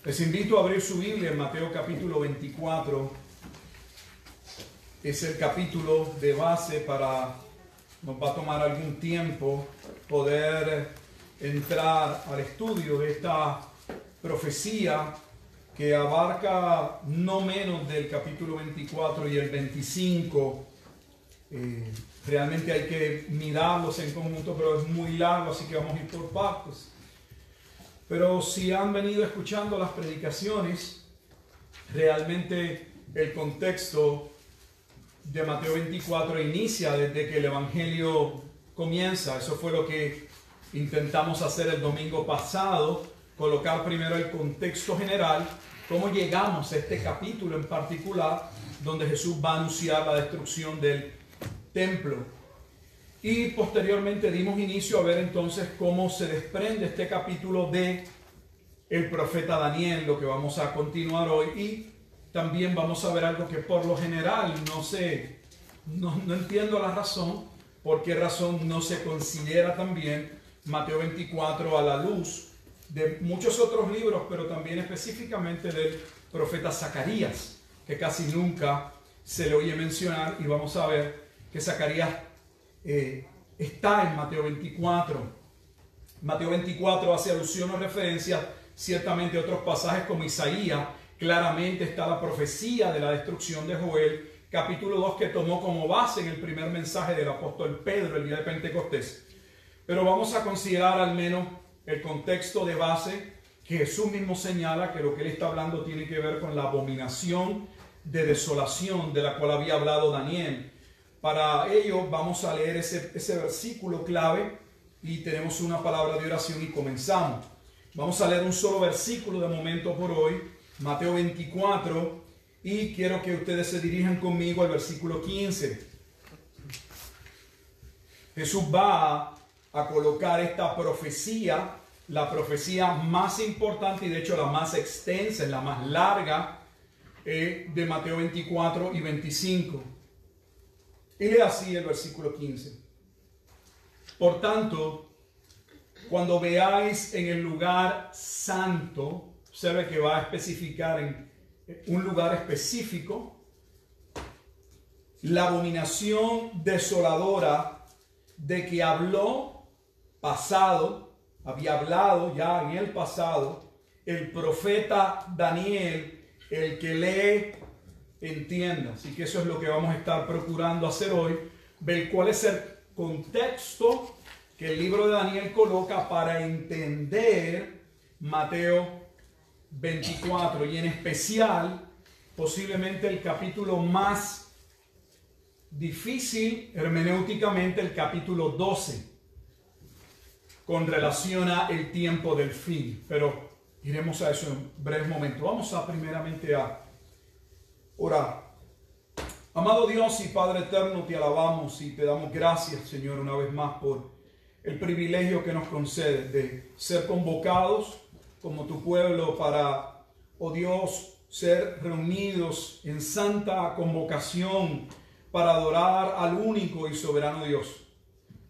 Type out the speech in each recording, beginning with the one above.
Les invito a abrir su Biblia en Mateo capítulo 24. Es el capítulo de base para, nos va a tomar algún tiempo poder entrar al estudio de esta profecía que abarca no menos del capítulo 24 y el 25. Realmente hay que mirarlos en conjunto, pero es muy largo, así que vamos a ir por partes. Pero si han venido escuchando las predicaciones, realmente el contexto de Mateo 24 inicia desde que el Evangelio comienza. Eso fue lo que intentamos hacer el domingo pasado, colocar primero el contexto general, cómo llegamos a este capítulo en particular, donde Jesús va a anunciar la destrucción del templo. Y posteriormente dimos inicio a ver entonces cómo se desprende este capítulo de el profeta Daniel, lo que vamos a continuar hoy. Y también vamos a ver algo que por lo general no entiendo la razón, por qué razón no se considera también Mateo 24 a la luz de muchos otros libros, pero también específicamente del profeta Zacarías, que casi nunca se le oye mencionar, y vamos a ver que Zacarías está en Mateo 24. Mateo 24 hace alusión o referencia ciertamente a otros pasajes como Isaías. Claramente está la profecía de la destrucción de Joel, capítulo 2, que tomó como base en el primer mensaje del apóstol Pedro el día de Pentecostés. Pero vamos a considerar al menos el contexto de base, que Jesús mismo señala que lo que él está hablando tiene que ver con la abominación de desolación de la cual había hablado Daniel. Para ello vamos a leer ese versículo clave y tenemos una palabra de oración y comenzamos. Vamos a leer un solo versículo de momento por hoy, Mateo 24, y quiero que ustedes se dirijan conmigo al versículo 15. Jesús va a colocar esta profecía, la profecía más importante y de hecho la más extensa, la más larga de Mateo 24 y 25. Y lee así el versículo 15. Por tanto, cuando veáis en el lugar santo, observe que va a especificar en un lugar específico, la abominación desoladora de que habló pasado, había hablado ya en el pasado, el profeta Daniel, el que lee entienda. Así que eso es lo que vamos a estar procurando hacer hoy, ver cuál es el contexto que el libro de Daniel coloca para entender Mateo 24 y en especial posiblemente el capítulo más difícil hermenéuticamente, el capítulo 12, con relación a el tiempo del fin. Pero iremos a eso en breve momento. Vamos a primeramente a orar. Amado Dios y Padre eterno, te alabamos y te damos gracias, Señor, una vez más por el privilegio que nos concedes de ser convocados como tu pueblo para, oh Dios, ser reunidos en santa convocación para adorar al único y soberano Dios,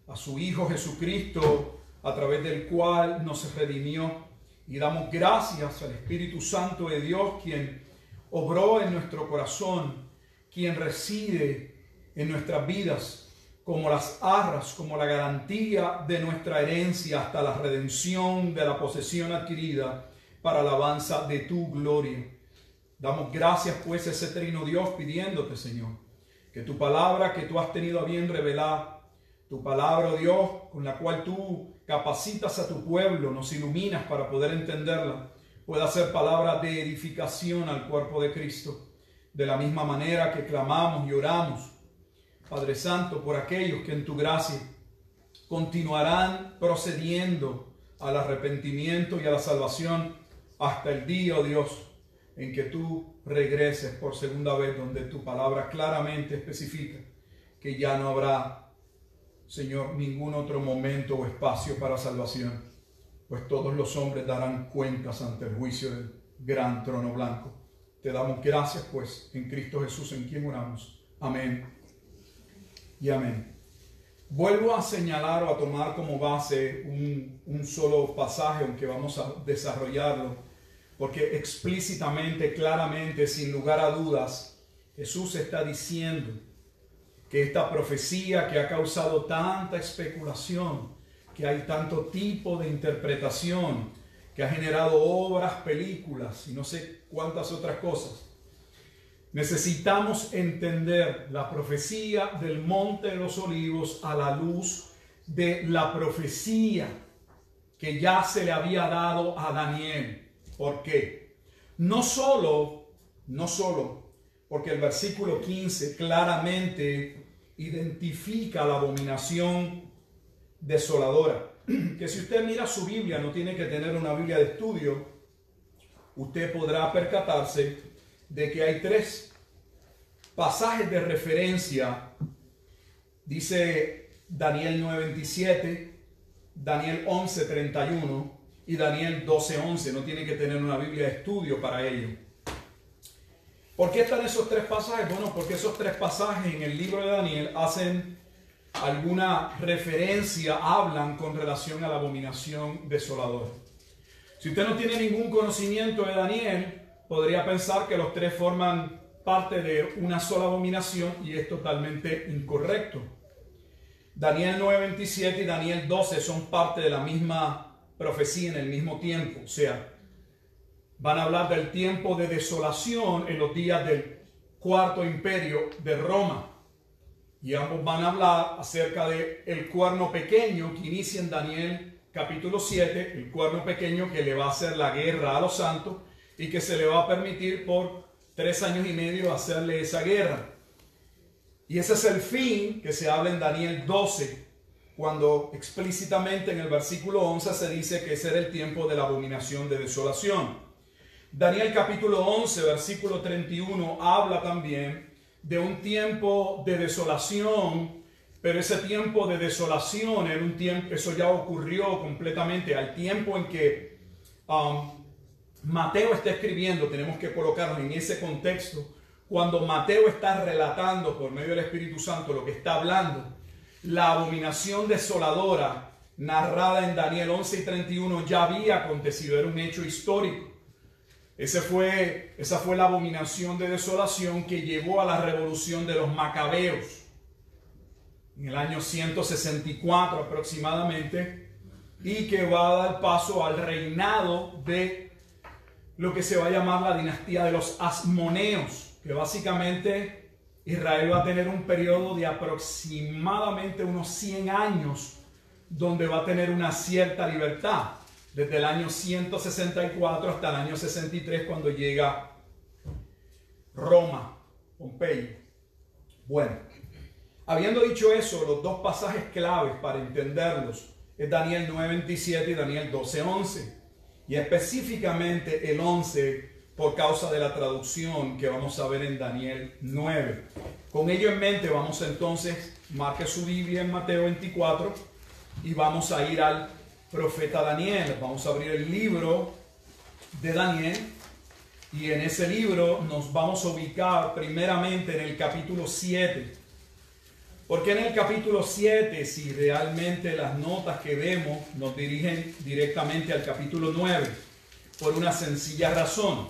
a su Hijo Jesucristo, a través del cual nos redimió. Y damos gracias al Espíritu Santo de Dios, quien obró en nuestro corazón, quien reside en nuestras vidas como las arras, como la garantía de nuestra herencia hasta la redención de la posesión adquirida para alabanza de tu gloria. Damos gracias pues a ese trino Dios, pidiéndote, Señor, que tu palabra que tú has tenido a bien revelar, tu palabra, oh Dios, con la cual tú capacitas a tu pueblo, nos iluminas para poder entenderla, pueda ser palabra de edificación al cuerpo de Cristo. De la misma manera que clamamos y oramos, Padre Santo, por aquellos que en tu gracia continuarán procediendo al arrepentimiento y a la salvación hasta el día, oh Dios, en que tú regreses por segunda vez, donde tu palabra claramente especifica que ya no habrá, Señor, ningún otro momento o espacio para salvación, pues todos los hombres darán cuentas ante el juicio del gran trono blanco. Te damos gracias, pues, en Cristo Jesús, en quien oramos. Amén y amén. Vuelvo a señalar o a tomar como base un solo pasaje, aunque vamos a desarrollarlo porque explícitamente, claramente, sin lugar a dudas, Jesús está diciendo que esta profecía que ha causado tanta especulación, que hay tanto tipo de interpretación, que ha generado obras, películas y no sé cuántas otras cosas, necesitamos entender la profecía del Monte de los Olivos a la luz de la profecía que ya se le había dado a Daniel. ¿Por qué? No solo porque el versículo 15 claramente identifica la abominación desoladora. Que si usted mira su Biblia, no tiene que tener una Biblia de estudio, usted podrá percatarse de que hay 3 pasajes de referencia. Dice Daniel 9:27, Daniel 11:31 y Daniel 12:11. No tiene que tener una Biblia de estudio para ello. ¿Por qué están esos 3 pasajes? Bueno, porque esos 3 pasajes en el libro de Daniel hacen alguna referencia, hablan con relación a la abominación desoladora. Si usted no tiene ningún conocimiento de Daniel, podría pensar que los 3 forman parte de una sola abominación, y es totalmente incorrecto. Daniel 9:27 y Daniel 12 son parte de la misma profecía en el mismo tiempo. O sea, van a hablar del tiempo de desolación en los días del Cuarto Imperio de Roma. Y ambos van a hablar acerca de el cuerno pequeño que inicia en Daniel capítulo 7, el cuerno pequeño que le va a hacer la guerra a los santos y que se le va a permitir por 3 años y medio hacerle esa guerra. Y ese es el fin que se habla en Daniel 12, cuando explícitamente en el versículo 11 se dice que ese era el tiempo de la abominación de desolación. Daniel capítulo 11, versículo 31 habla también de un tiempo de desolación, pero ese tiempo de desolación era un tiempo, eso ya ocurrió completamente al tiempo en que Mateo está escribiendo. Tenemos que colocarnos en ese contexto. Cuando Mateo está relatando por medio del Espíritu Santo lo que está hablando, la abominación desoladora narrada en Daniel 11:31 ya había acontecido, era un hecho histórico. Esa fue la abominación de desolación que llevó a la revolución de los macabeos en el año 164 aproximadamente, y que va a dar paso al reinado de lo que se va a llamar la dinastía de los asmoneos, que básicamente Israel va a tener un periodo de aproximadamente unos 100 años donde va a tener una cierta libertad. Desde el año 164 hasta el año 63, cuando llega Roma, Pompeyo. Bueno, habiendo dicho eso, los 2 pasajes claves para entenderlos es Daniel 9:27 y Daniel 12:11. Y específicamente el 11 por causa de la traducción que vamos a ver en Daniel 9. Con ello en mente, vamos entonces, marque su Biblia en Mateo 24 y vamos a ir al profeta Daniel. Vamos a abrir el libro de Daniel y en ese libro nos vamos a ubicar primeramente en el capítulo 7. Porque en el capítulo 7, si realmente las notas que vemos nos dirigen directamente al capítulo 9, por una sencilla razón.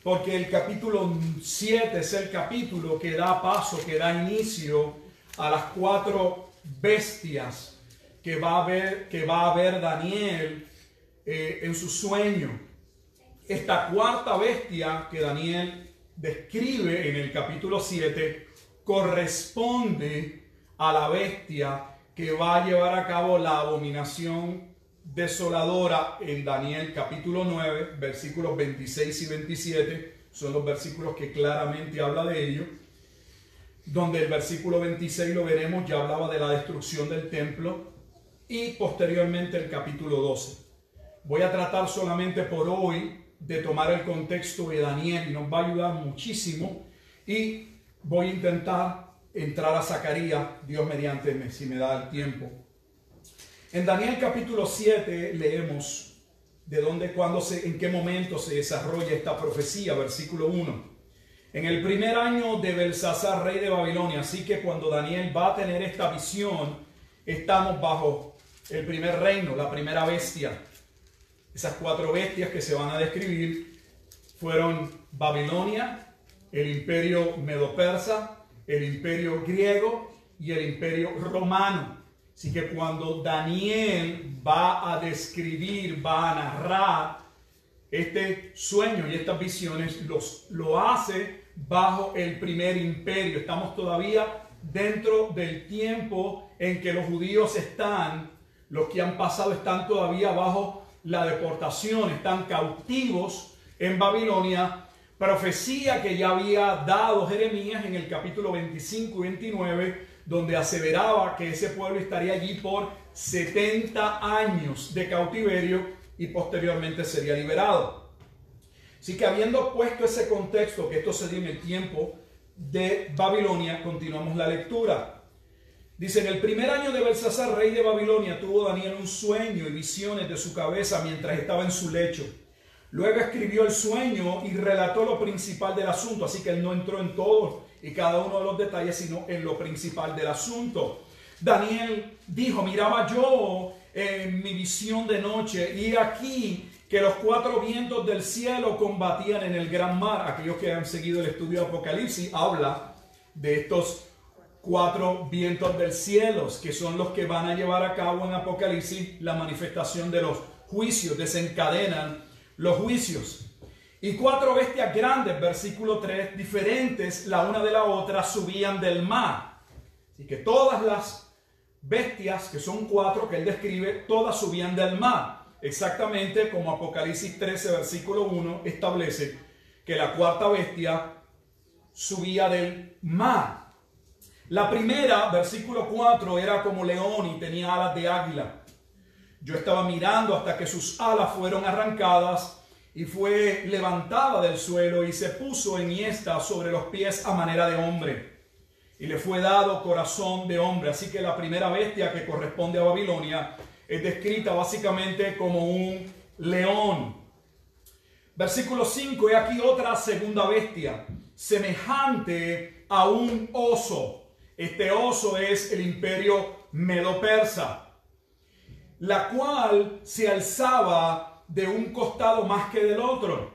Porque el capítulo 7 es el capítulo que da paso, que da inicio a las 4 bestias que va a ver Daniel en su sueño. Esta 4ª bestia que Daniel describe en el capítulo 7 corresponde a la bestia que va a llevar a cabo la abominación desoladora en Daniel capítulo 9, versículos 26 y 27. Son los versículos que claramente habla de ello. Donde el versículo 26 lo veremos, ya hablaba de la destrucción del templo. Y posteriormente el capítulo 12. Voy a tratar solamente por hoy de tomar el contexto de Daniel y nos va a ayudar muchísimo. Y voy a intentar entrar a Zacarías, Dios mediante, si me da el tiempo. En Daniel capítulo 7 leemos de dónde, cuándo, en qué momento se desarrolla esta profecía. Versículo 1. En el primer año de Belsasar, rey de Babilonia. Así que cuando Daniel va a tener esta visión, estamos bajo el primer reino, la primera bestia. Esas 4 bestias que se van a describir fueron Babilonia, el imperio medo-persa, el imperio griego y el imperio romano. Así que cuando Daniel va a describir, va a narrar este sueño y estas visiones, lo hace bajo el primer imperio. Estamos todavía dentro del tiempo en que los judíos los que han pasado están todavía bajo la deportación, están cautivos en Babilonia. Profecía que ya había dado Jeremías en el capítulo 25 y 29, donde aseveraba que ese pueblo estaría allí por 70 años de cautiverio y posteriormente sería liberado. Así que habiendo puesto ese contexto, que esto se dio en el tiempo de Babilonia, continuamos la lectura. Dice: en el primer año de Belsasar, rey de Babilonia, tuvo Daniel un sueño y visiones de su cabeza mientras estaba en su lecho. Luego escribió el sueño y relató lo principal del asunto. Así que él no entró en todos y cada uno de los detalles, sino en lo principal del asunto. Daniel dijo: miraba yo en mi visión de noche, y aquí que los 4 vientos del cielo combatían en el gran mar. Aquellos que han seguido el estudio de Apocalipsis, habla de estos 4 vientos del cielo, que son los que van a llevar a cabo en Apocalipsis la manifestación de los juicios, desencadenan los juicios. Y 4 bestias grandes, versículo 3, diferentes la una de la otra, subían del mar. Así que todas las bestias, que son 4 que él describe, todas subían del mar. Exactamente como Apocalipsis 13, versículo 1, establece que la 4ª bestia subía del mar. La primera, versículo 4, era como león y tenía alas de águila. Yo estaba mirando hasta que sus alas fueron arrancadas y fue levantada del suelo y se puso enhiesta sobre los pies a manera de hombre. Y le fue dado corazón de hombre. Así que la primera bestia, que corresponde a Babilonia, es descrita básicamente como un león. Versículo 5, y aquí otra segunda bestia, semejante a un oso. Este oso es el imperio medo-persa, la cual se alzaba de un costado más que del otro.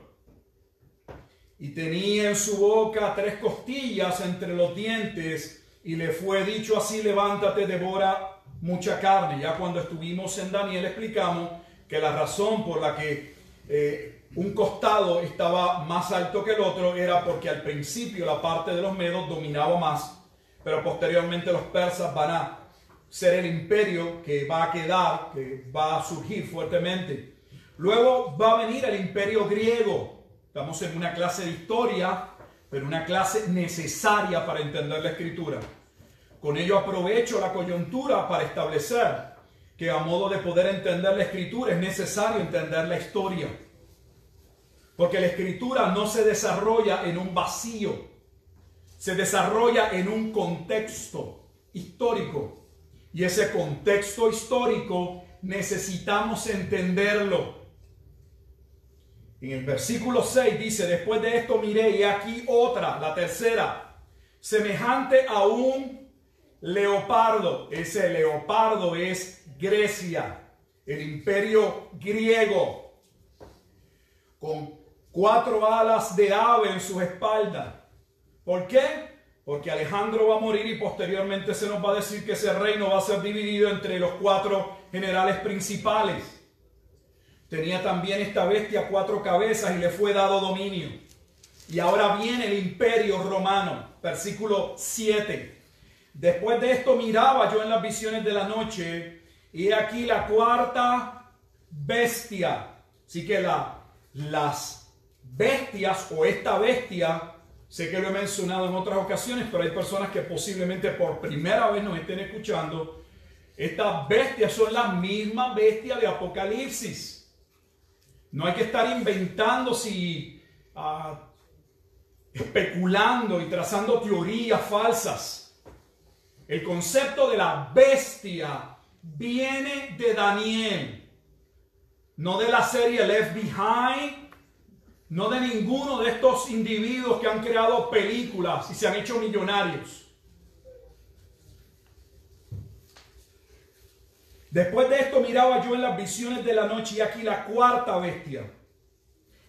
Y tenía en su boca 3 costillas entre los dientes, y le fue dicho así: levántate, devora mucha carne. Ya cuando estuvimos en Daniel explicamos que la razón por la que un costado estaba más alto que el otro era porque al principio la parte de los medos dominaba más, pero posteriormente los persas van a ser el imperio que va a quedar, que va a surgir fuertemente. Luego va a venir el imperio griego. Estamos en una clase de historia, pero una clase necesaria para entender la escritura. Con ello aprovecho la coyuntura para establecer que a modo de poder entender la escritura es necesario entender la historia. Porque la escritura no se desarrolla en un vacío, se desarrolla en un contexto histórico. Y ese contexto histórico necesitamos entenderlo. En el versículo 6 dice: después de esto miré, y aquí otra, la tercera, semejante a un leopardo. Ese leopardo es Grecia, el imperio griego, con 4 alas de ave en sus espaldas. ¿Por qué? Porque Alejandro va a morir y posteriormente se nos va a decir que ese reino va a ser dividido entre los 4 generales principales. Tenía también esta bestia 4 cabezas y le fue dado dominio. Y ahora viene el imperio romano, versículo 7. Después de esto miraba yo en las visiones de la noche, y he aquí la 4ª bestia. Así que las bestias, o esta bestia, sé que lo he mencionado en otras ocasiones, pero hay personas que posiblemente por primera vez nos estén escuchando. Estas bestias son las mismas bestias de Apocalipsis. No hay que estar inventando, especulando y trazando teorías falsas. El concepto de la bestia viene de Daniel, no de la serie Left Behind, no de ninguno de estos individuos que han creado películas y se han hecho millonarios. Después de esto miraba yo en las visiones de la noche y aquí la cuarta bestia.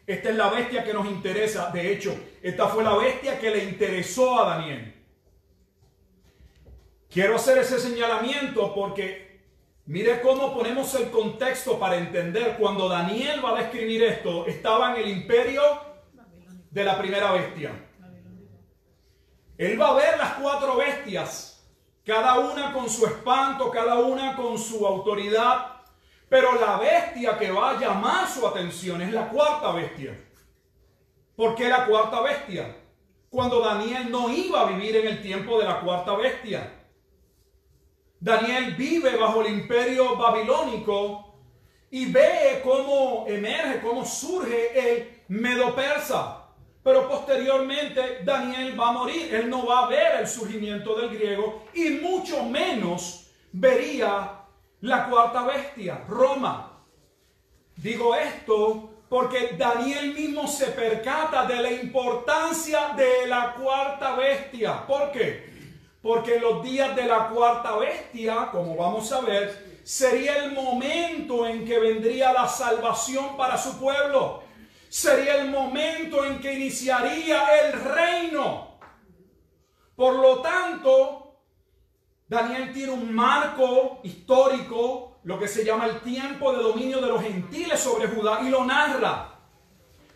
Esta es la bestia que nos interesa. De hecho, esta fue la bestia que le interesó a Daniel. Quiero hacer ese señalamiento porque mire cómo ponemos el contexto para entender. Cuando Daniel va a describir esto, estaba en el imperio de la primera bestia. Él va a ver las cuatro bestias, cada una con su espanto, cada una con su autoridad. Pero la bestia que va a llamar su atención es la cuarta bestia. ¿Por qué la cuarta bestia? Cuando Daniel no iba a vivir en el tiempo de la cuarta bestia. Daniel vive bajo el imperio babilónico y ve cómo emerge, cómo surge el Medo-Persa. Pero posteriormente Daniel va a morir. Él no va a ver el surgimiento del griego y mucho menos vería la cuarta bestia, Roma. Digo esto porque Daniel mismo se percata de la importancia de la cuarta bestia. ¿Por qué? Porque en los días de la cuarta bestia, como vamos a ver, sería el momento en que vendría la salvación para su pueblo. Sería el momento en que iniciaría el reino. Por lo tanto, Daniel tiene un marco histórico, lo que se llama el tiempo de dominio de los gentiles sobre Judá, y lo narra.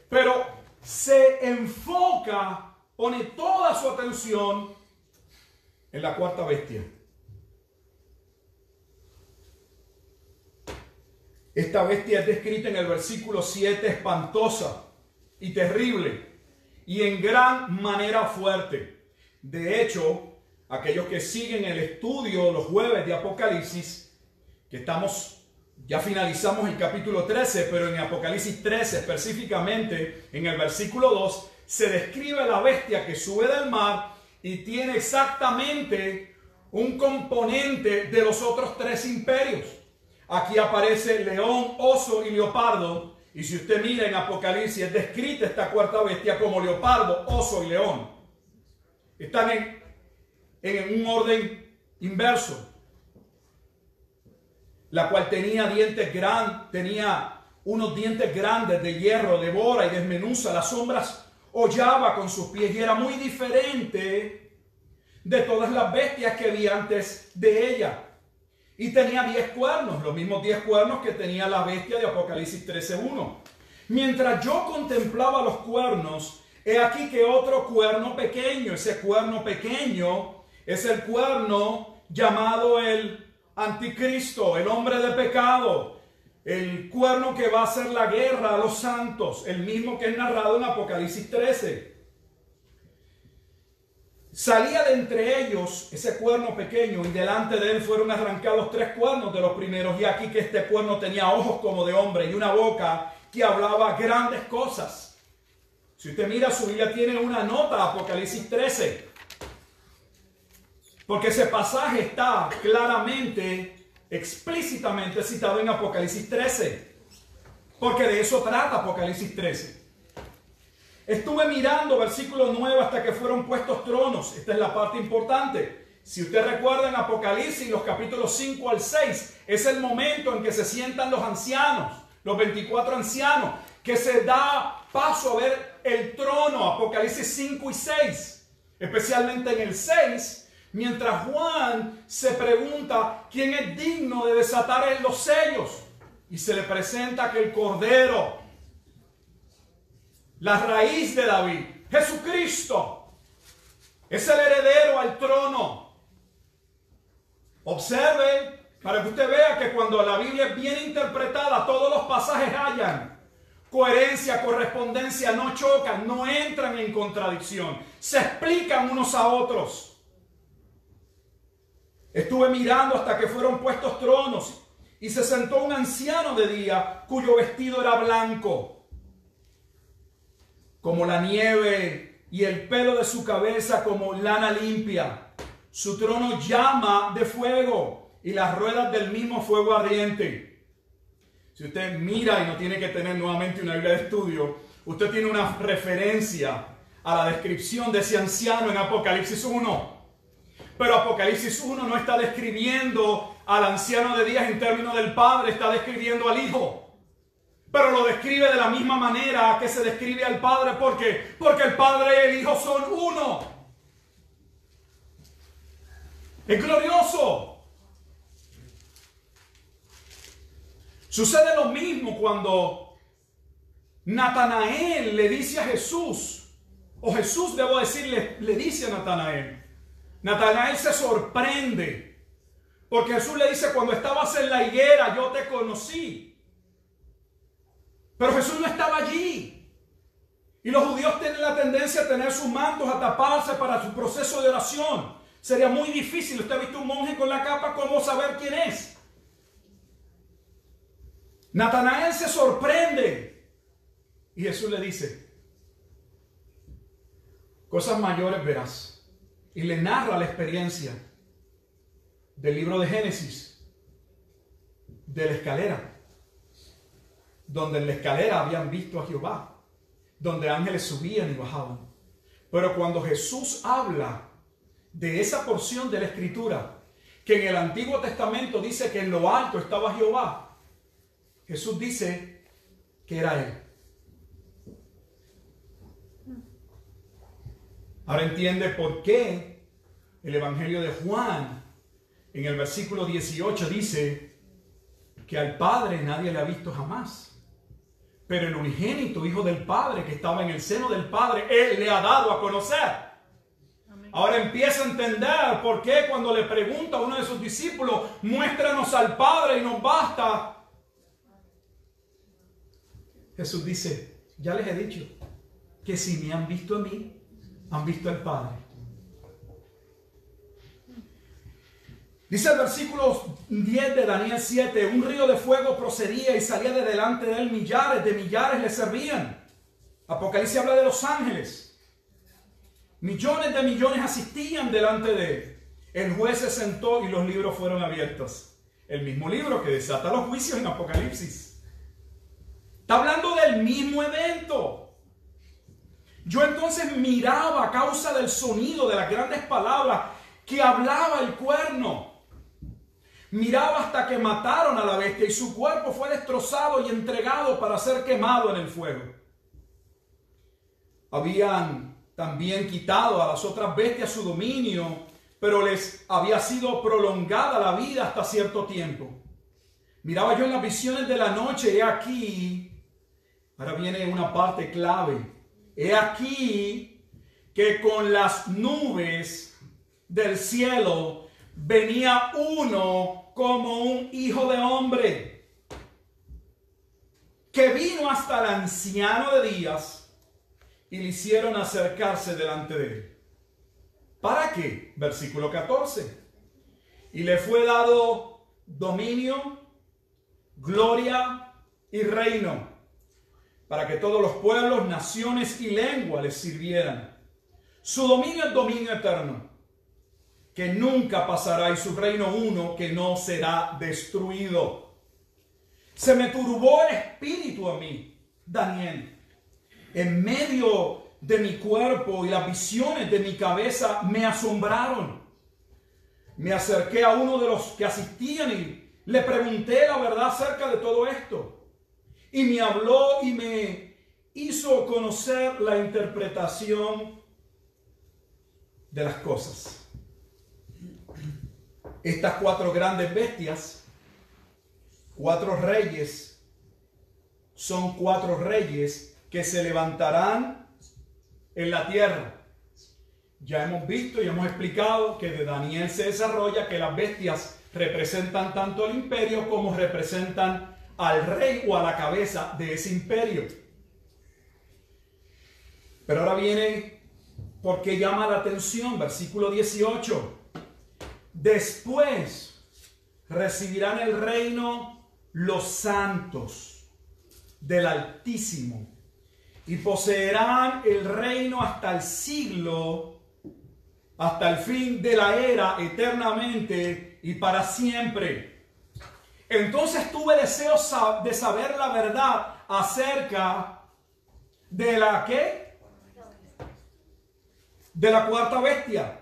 Pero se enfoca, pone toda su atención en la cuarta bestia. Esta bestia es descrita en el versículo 7, espantosa y terrible, y en gran manera fuerte. De hecho, aquellos que siguen el estudio los jueves de Apocalipsis, que ya finalizamos el capítulo 13, pero en Apocalipsis 13 específicamente, en el versículo 2, se describe la bestia que sube del mar y tiene exactamente un componente de los otros tres imperios. Aquí aparece león, oso y leopardo. Y si usted mira en Apocalipsis, es descrita esta cuarta bestia como leopardo, oso y león. Están en un orden inverso. La cual tenía unos dientes grandes de hierro, devora y desmenuza. Las sombras hollaba con sus pies y era muy diferente de todas las bestias que vi antes de ella. Y tenía 10 cuernos, los mismos 10 cuernos que tenía la bestia de Apocalipsis 13:1. Mientras yo contemplaba los cuernos, he aquí que otro cuerno pequeño, ese cuerno pequeño es el cuerno llamado el Anticristo, el hombre de pecado, el cuerno que va a hacer la guerra a los santos, el mismo que es narrado en Apocalipsis 13. Salía de entre ellos ese cuerno pequeño y delante de él fueron arrancados 3 cuernos de los primeros. Y aquí que este cuerno tenía ojos como de hombre y una boca que hablaba grandes cosas. Si usted mira su Biblia tiene una nota, Apocalipsis 13. Porque ese pasaje está claramente, explícitamente citado en Apocalipsis 13. Porque de eso trata Apocalipsis 13. Estuve mirando versículo 9 hasta que fueron puestos tronos. Esta es la parte importante. Si usted recuerda en Apocalipsis, los capítulos 5 al 6, es el momento en que se sientan los ancianos, los 24 ancianos, que se da paso a ver el trono, Apocalipsis 5 y 6. Especialmente en el 6, mientras Juan se pregunta quién es digno de desatar los sellos. Y se le presenta que el Cordero, la raíz de David, Jesucristo, es el heredero al trono. Observe, para que usted vea que cuando la Biblia es bien interpretada, todos los pasajes hallan coherencia, correspondencia, no chocan, no entran en contradicción, se explican unos a otros. Estuve mirando hasta que fueron puestos tronos y se sentó un anciano de día cuyo vestido era blanco como la nieve, y el pelo de su cabeza como lana limpia. Su trono llama de fuego, y las ruedas del mismo fuego ardiente. Si usted mira, y no tiene que tener nuevamente una Biblia de estudio, usted tiene una referencia a la descripción de ese anciano en Apocalipsis 1. Pero Apocalipsis 1 no está describiendo al anciano de días en términos del Padre, está describiendo al Hijo. Pero lo describe de la misma manera que se describe al Padre. ¿Por qué? Porque el Padre y el Hijo son uno. Es glorioso. Sucede lo mismo cuando Natanael le dice a Jesús, o Jesús, debo decirle, le dice a Natanael. Natanael se sorprende, porque Jesús le dice, cuando estabas en la higuera yo te conocí. Pero Jesús no estaba allí. Y los judíos tienen la tendencia a tener sus mantos, a taparse para su proceso de oración. Sería muy difícil. Usted ha visto un monje con la capa, ¿cómo saber quién es? Natanael se sorprende. Y Jesús le dice, cosas mayores verás. Y le narra la experiencia del libro de Génesis, de la escalera, donde en la escalera habían visto a Jehová, donde ángeles subían y bajaban. Pero cuando Jesús habla de esa porción de la Escritura, que en el Antiguo Testamento dice que en lo alto estaba Jehová, Jesús dice que era Él. Ahora entiende por qué el Evangelio de Juan, en el versículo 18, dice que al Padre nadie le ha visto jamás. Pero el unigénito Hijo del Padre, que estaba en el seno del Padre, Él le ha dado a conocer. Amén. Ahora empieza a entender por qué cuando le pregunta a uno de sus discípulos, muéstranos al Padre y nos basta. Jesús dice, ya les he dicho que si me han visto a mí, han visto al Padre. Dice el versículo 10 de Daniel 7, un río de fuego procedía y salía de delante de él, millares de millares le servían. Apocalipsis habla de los ángeles. Millones de millones asistían delante de él. El juez se sentó y los libros fueron abiertos. El mismo libro que desata los juicios en Apocalipsis. Está hablando del mismo evento. Yo entonces miraba a causa del sonido de las grandes palabras que hablaba el cuerno. Miraba hasta que mataron a la bestia y su cuerpo fue destrozado y entregado para ser quemado en el fuego. Habían también quitado a las otras bestias su dominio, pero les había sido prolongada la vida hasta cierto tiempo. Miraba yo en las visiones de la noche, he aquí, ahora viene una parte clave, he aquí que con las nubes del cielo venía uno como un hijo de hombre, que vino hasta el anciano de días y le hicieron acercarse delante de él. ¿Para qué? Versículo 14. Y le fue dado dominio, gloria y reino, para que todos los pueblos, naciones y lenguas les sirvieran. Su dominio es dominio eterno, que nunca pasará, y su reino uno que no será destruido. Se me turbó el espíritu a mí, Daniel, en medio de mi cuerpo, y las visiones de mi cabeza me asombraron. Me acerqué a uno de los que asistían y le pregunté la verdad acerca de todo esto. Y me habló y me hizo conocer la interpretación de las cosas. Estas cuatro grandes bestias, cuatro reyes, son cuatro reyes que se levantarán en la tierra. Ya hemos visto y hemos explicado que de Daniel se desarrolla que las bestias representan tanto al imperio como representan al rey o a la cabeza de ese imperio. Pero ahora viene porque llama la atención, versículo 18. Después recibirán el reino los santos del Altísimo y poseerán el reino hasta el siglo, hasta el fin de la era, eternamente y para siempre. Entonces tuve deseo de saber la verdad acerca de la ¿qué? De la cuarta bestia.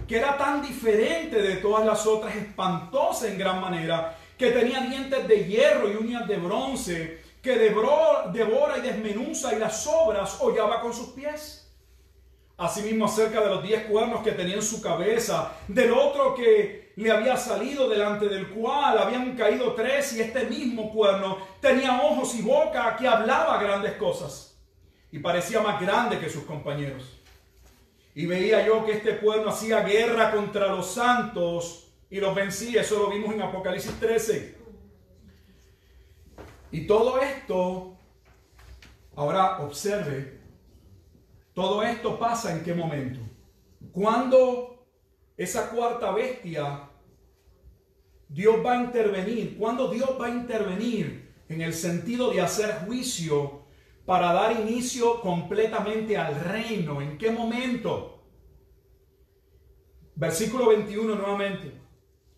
que era tan diferente de todas las otras, espantosa en gran manera, que tenía dientes de hierro y uñas de bronce, que devora y desmenuza y las sobras hollaba con sus pies. Asimismo, acerca de los 10 cuernos que tenía en su cabeza, del otro que le había salido, delante del cual habían caído 3, y este mismo cuerno tenía ojos y boca, que hablaba grandes cosas, y parecía más grande que sus compañeros. Y veía yo que este cuerno hacía guerra contra los santos y los vencía. Eso lo vimos en Apocalipsis 13. Y todo esto, ahora observe, todo esto pasa ¿en qué momento? Cuando esa cuarta bestia, Dios va a intervenir. Cuando Dios va a intervenir en el sentido de hacer juicio para dar inicio completamente al reino. ¿En qué momento? Versículo 21 nuevamente.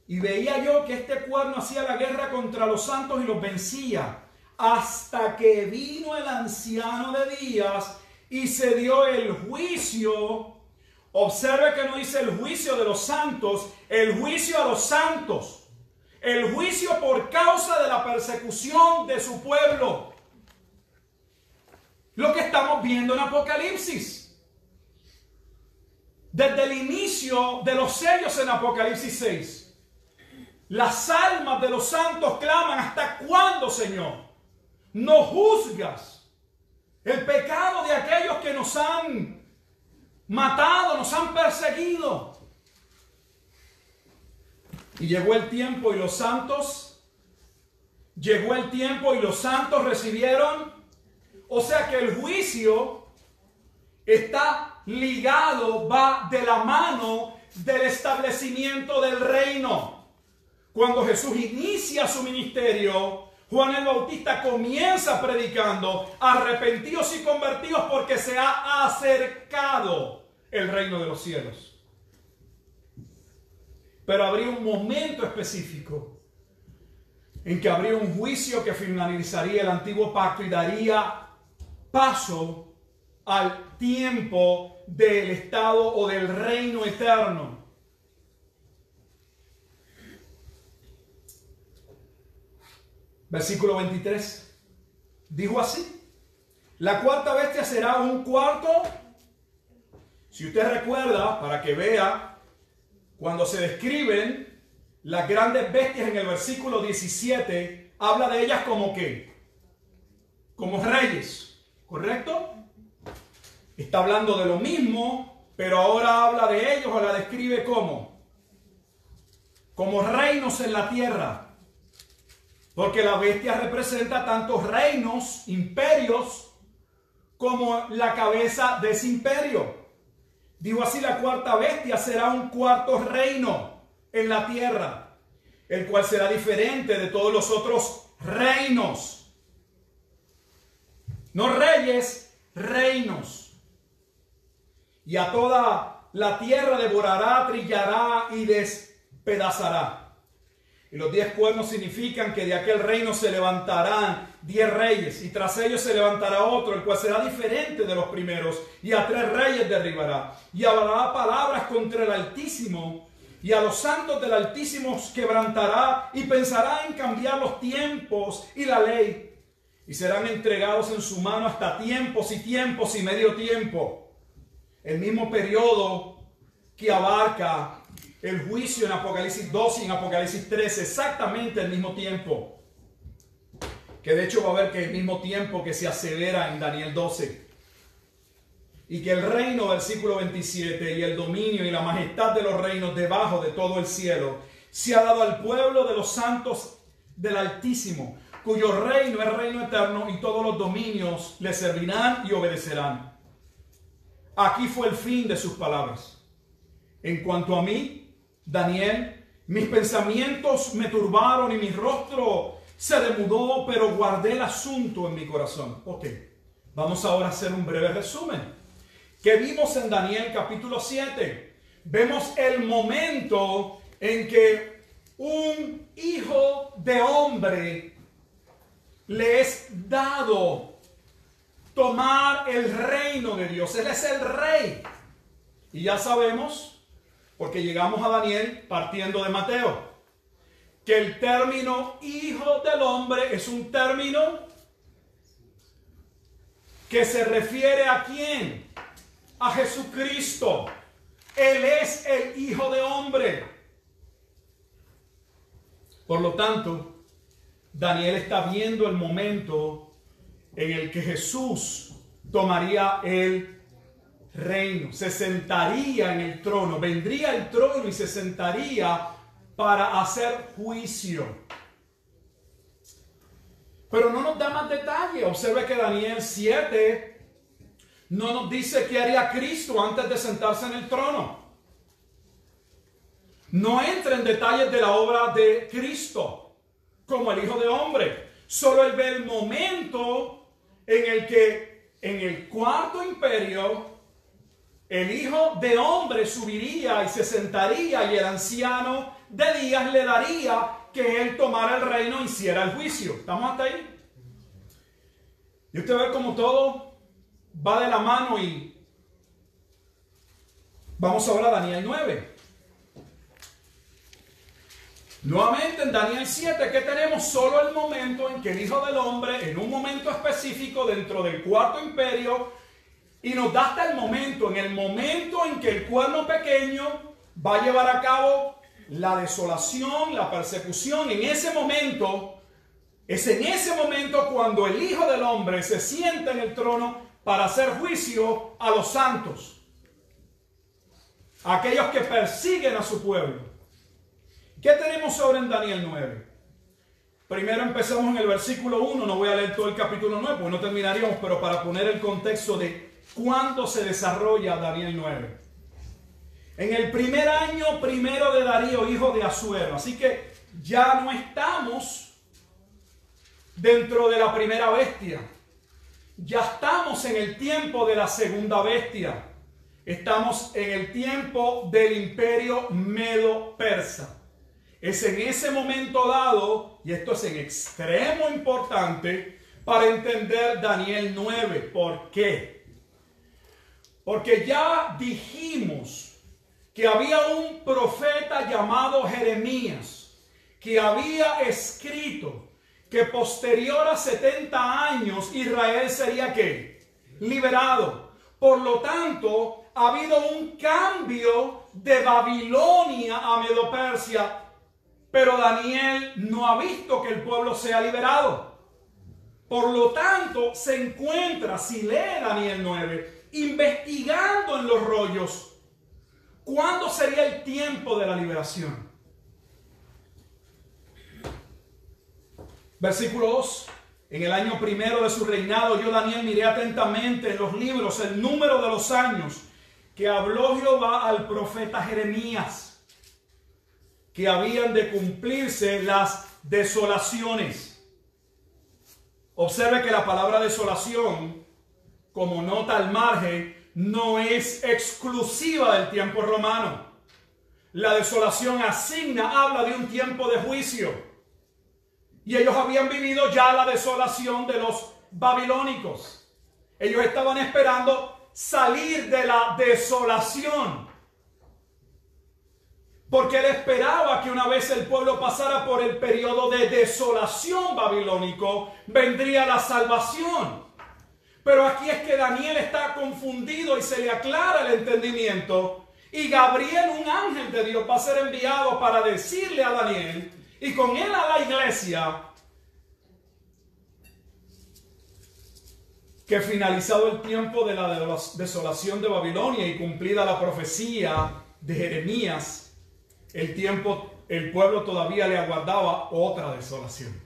Y veía yo que este cuerno hacía la guerra contra los santos y los vencía, hasta que vino el anciano de días y se dio el juicio. Observe que no dice el juicio de los santos, el juicio a los santos. El juicio por causa de la persecución de su pueblo. Lo que estamos viendo en Apocalipsis. Desde el inicio de los sellos en Apocalipsis 6. Las almas de los santos claman: ¿hasta cuándo, Señor? ¿No juzgas el pecado de aquellos que nos han matado, nos han perseguido? Y llegó el tiempo y los santos, recibieron. O sea que el juicio está ligado, va de la mano del establecimiento del reino. Cuando Jesús inicia su ministerio, Juan el Bautista comienza predicando: arrepentidos y convertidos, porque se ha acercado el reino de los cielos. Pero habría un momento específico en que habría un juicio que finalizaría el antiguo pacto y daría paso al tiempo del estado o del reino eterno. Versículo 23. Dijo así: la cuarta bestia será un cuarto. Si usted recuerda, para que vea, cuando se describen las grandes bestias en el versículo 17, habla de ellas como ¿qué? Como reyes, ¿correcto? Está hablando de lo mismo, pero ahora habla de ellos o la describe como reinos en la tierra. Porque la bestia representa tantos reinos, imperios, como la cabeza de ese imperio. Digo así: la cuarta bestia será un cuarto reino en la tierra, el cual será diferente de todos los otros reinos. No reyes, reinos. Y a toda la tierra devorará, trillará y despedazará. Y los 10 cuernos significan que de aquel reino se levantarán 10 reyes, y tras ellos se levantará otro, el cual será diferente de los primeros, y a 3 reyes derribará, y hablará palabras contra el Altísimo, y a los santos del Altísimo quebrantará, y pensará en cambiar los tiempos y la ley, y serán entregados en su mano hasta tiempos y medio tiempo. El mismo periodo que abarca el juicio en Apocalipsis 2 y en Apocalipsis 13, exactamente el mismo tiempo. Que de hecho va a haber que el mismo tiempo que se asevera en Daniel 12. Y que el reino, versículo 27, y el dominio y la majestad de los reinos debajo de todo el cielo, se ha dado al pueblo de los santos del Altísimo, cuyo reino es reino eterno, y todos los dominios le servirán y obedecerán. Aquí fue el fin de sus palabras. En cuanto a mí, Daniel, mis pensamientos me turbaron y mi rostro se demudó, pero guardé el asunto en mi corazón. Ok, vamos ahora a hacer un breve resumen. ¿Qué vimos en Daniel capítulo 7? Vemos el momento en que un hijo de hombre le es dado tomar el reino de Dios. Él es el rey. Y ya sabemos Porque llegamos a Daniel partiendo de Mateo, que el término hijo del hombre es un término que se refiere a ¿quién? A Jesucristo. Él es el hijo de hombre. Por lo tanto, Daniel está viendo el momento en el que Jesús tomaría el reino, se sentaría en el trono, vendría el trono y se sentaría para hacer juicio. Pero no nos da más detalle. Observe que Daniel 7 no nos dice qué haría Cristo antes de sentarse en el trono. No entra en detalles de la obra de Cristo como el Hijo de Hombre. Solo él ve el momento en el que en el cuarto imperio el Hijo de Hombre subiría y se sentaría y el anciano de días le daría que él tomara el reino e hiciera el juicio. ¿Estamos hasta ahí? Y usted ve como todo va de la mano y vamos ahora a Daniel 9. Nuevamente en Daniel 7, que tenemos solo el momento en que el Hijo del Hombre, en un momento específico dentro del cuarto imperio, y nos da hasta el momento en que el cuerno pequeño va a llevar a cabo la desolación, la persecución. En ese momento, es en ese momento cuando el Hijo del Hombre se sienta en el trono para hacer juicio a los santos, a aquellos que persiguen a su pueblo. ¿Qué tenemos ahora en Daniel 9? Primero empezamos en el versículo 1, no voy a leer todo el capítulo 9, porque no terminaríamos, pero para poner el contexto de cuándo se desarrolla Daniel 9. En el primer año primero de Darío, hijo de Asuero. Así que ya no estamos dentro de la primera bestia. Ya estamos en el tiempo de la segunda bestia. Estamos en el tiempo del imperio medo-persa. Es en ese momento dado, y esto es en extremo importante, para entender Daniel 9. ¿Por qué? Porque ya dijimos que había un profeta llamado Jeremías, que había escrito que posterior a 70 años Israel sería ¿qué? Liberado. Por lo tanto, ha habido un cambio de Babilonia a Medo-Persia, pero Daniel no ha visto que el pueblo sea liberado. Por lo tanto, se encuentra, si lee Daniel 9, investigando en los rollos, ¿cuándo sería el tiempo de la liberación? Versículo 2. En el año primero de su reinado, yo Daniel miré atentamente en los libros el número de los años que habló Jehová al profeta Jeremías, que habían de cumplirse las desolaciones. Observe que la palabra desolación, como nota al margen, no es exclusiva del tiempo romano. La desolación habla de un tiempo de juicio. Y ellos habían vivido ya la desolación de los babilónicos. Ellos estaban esperando salir de la desolación, porque él esperaba que una vez el pueblo pasara por el periodo de desolación babilónico, vendría la salvación. Pero aquí es que Daniel está confundido y se le aclara el entendimiento. Y Gabriel, un ángel de Dios, va a ser enviado para decirle a Daniel y con él a la iglesia que finalizado el tiempo de la desolación de Babilonia y cumplida la profecía de Jeremías, el pueblo todavía le aguardaba otra desolación.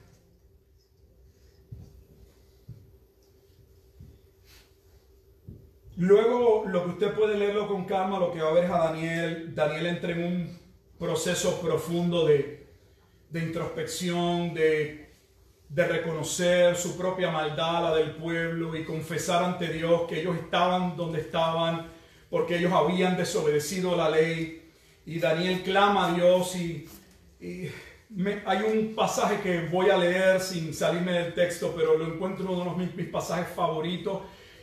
Luego, lo que usted puede leerlo con calma, lo que va a ver es a Daniel entra en un proceso profundo de introspección, de reconocer su propia maldad, la del pueblo, y confesar ante Dios que ellos estaban donde estaban porque ellos habían desobedecido la ley. Y Daniel clama a Dios hay un pasaje que voy a leer sin salirme del texto, pero lo encuentro uno de mis pasajes favoritos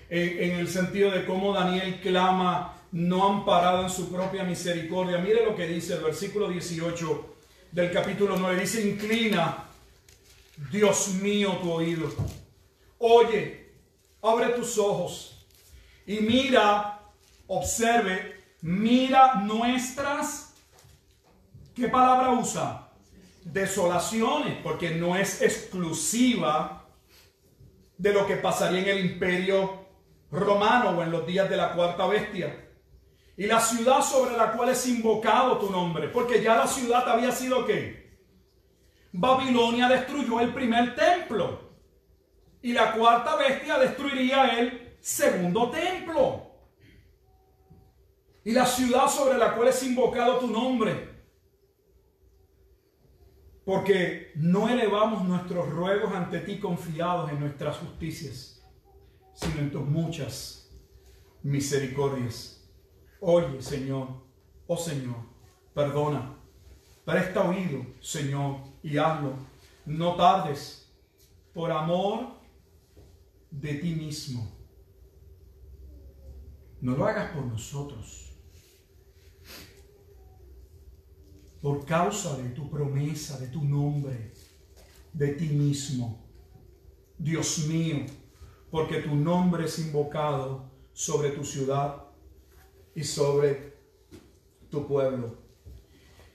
en el sentido de cómo Daniel clama no han parado en su propia misericordia. Mire lo que dice el versículo 18 del capítulo 9. Dice, inclina, Dios mío, tu oído. Oye, abre tus ojos y mira, observe, mira nuestras, ¿qué palabra usa? Desolaciones, porque no es exclusiva de lo que pasaría en el imperio romano o en los días de la cuarta bestia. Y la ciudad sobre la cual es invocado tu nombre, porque ya la ciudad había sido ¿qué? Babilonia destruyó el primer templo y la cuarta bestia destruiría el segundo templo. Y la ciudad sobre la cual es invocado tu nombre, porque no elevamos nuestros ruegos ante ti confiados en nuestras justicias, sino en tus muchas misericordias. Oye, Señor, oh Señor, perdona, presta oído, Señor, y hazlo. No tardes, por amor de ti mismo. No lo hagas por nosotros, por causa de tu promesa, de tu nombre, de ti mismo. Dios mío, porque tu nombre es invocado sobre tu ciudad y sobre tu pueblo.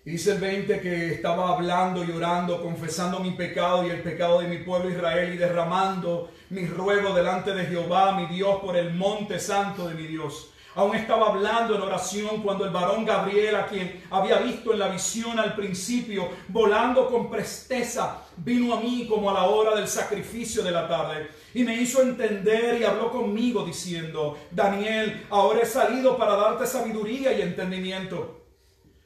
Y dice el 20 que estaba hablando y orando, confesando mi pecado y el pecado de mi pueblo Israel y derramando mi ruego delante de Jehová, mi Dios, por el monte santo de mi Dios. Aún estaba hablando en oración cuando el varón Gabriel, a quien había visto en la visión al principio, volando con presteza, vino a mí como a la hora del sacrificio de la tarde. Y me hizo entender y habló conmigo diciendo, Daniel, ahora he salido para darte sabiduría y entendimiento.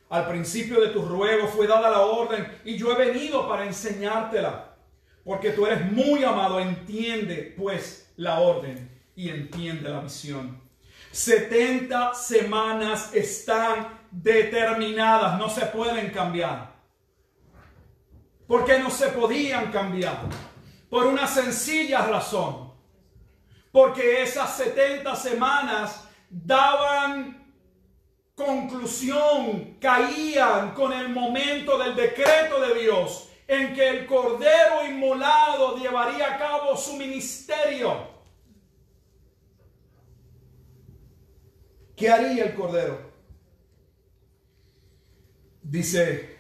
Al principio de tu ruego fue dada la orden y yo he venido para enseñártela. Porque tú eres muy amado, entiende pues la orden y entiende la visión. 70 semanas están determinadas, no se pueden cambiar. ¿Por qué no se podían cambiar? Por una sencilla razón. Porque esas 70 semanas daban conclusión, caían con el momento del decreto de Dios en que el Cordero inmolado llevaría a cabo su ministerio. ¿Qué haría el Cordero? Dice,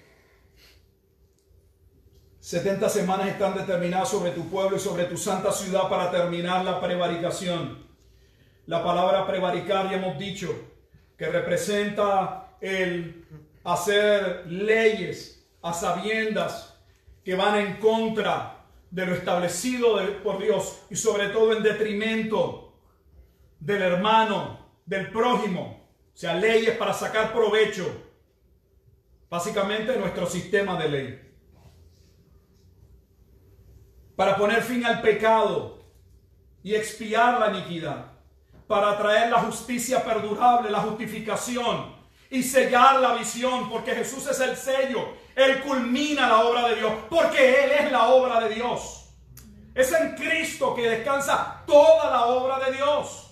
70 semanas están determinadas sobre tu pueblo y sobre tu santa ciudad para terminar la prevaricación. La palabra prevaricar ya hemos dicho que representa el hacer leyes a sabiendas que van en contra de lo establecido por Dios y sobre todo en detrimento del hermano, del prójimo, o sea, leyes para sacar provecho, básicamente nuestro sistema de ley, para poner fin al pecado y expiar la iniquidad, para traer la justicia perdurable, la justificación y sellar la visión, porque Jesús es el sello, Él culmina la obra de Dios, porque Él es la obra de Dios. Es en Cristo que descansa toda la obra de Dios.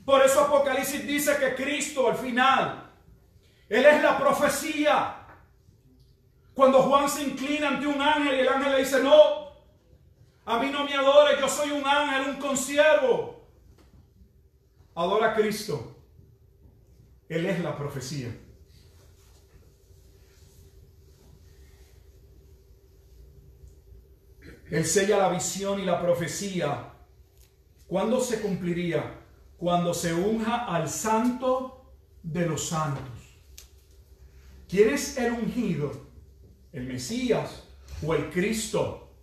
Por eso Apocalipsis dice que Cristo al final, Él es la profecía. Cuando Juan se inclina ante un ángel y el ángel le dice, no, a mí no me adores, yo soy un ángel, un consiervo. Adora a Cristo. Él es la profecía. Él sella la visión y la profecía. ¿Cuándo se cumpliría? Cuando se unja al santo de los santos. ¿Quién es el ungido? ¿El Mesías o el Cristo?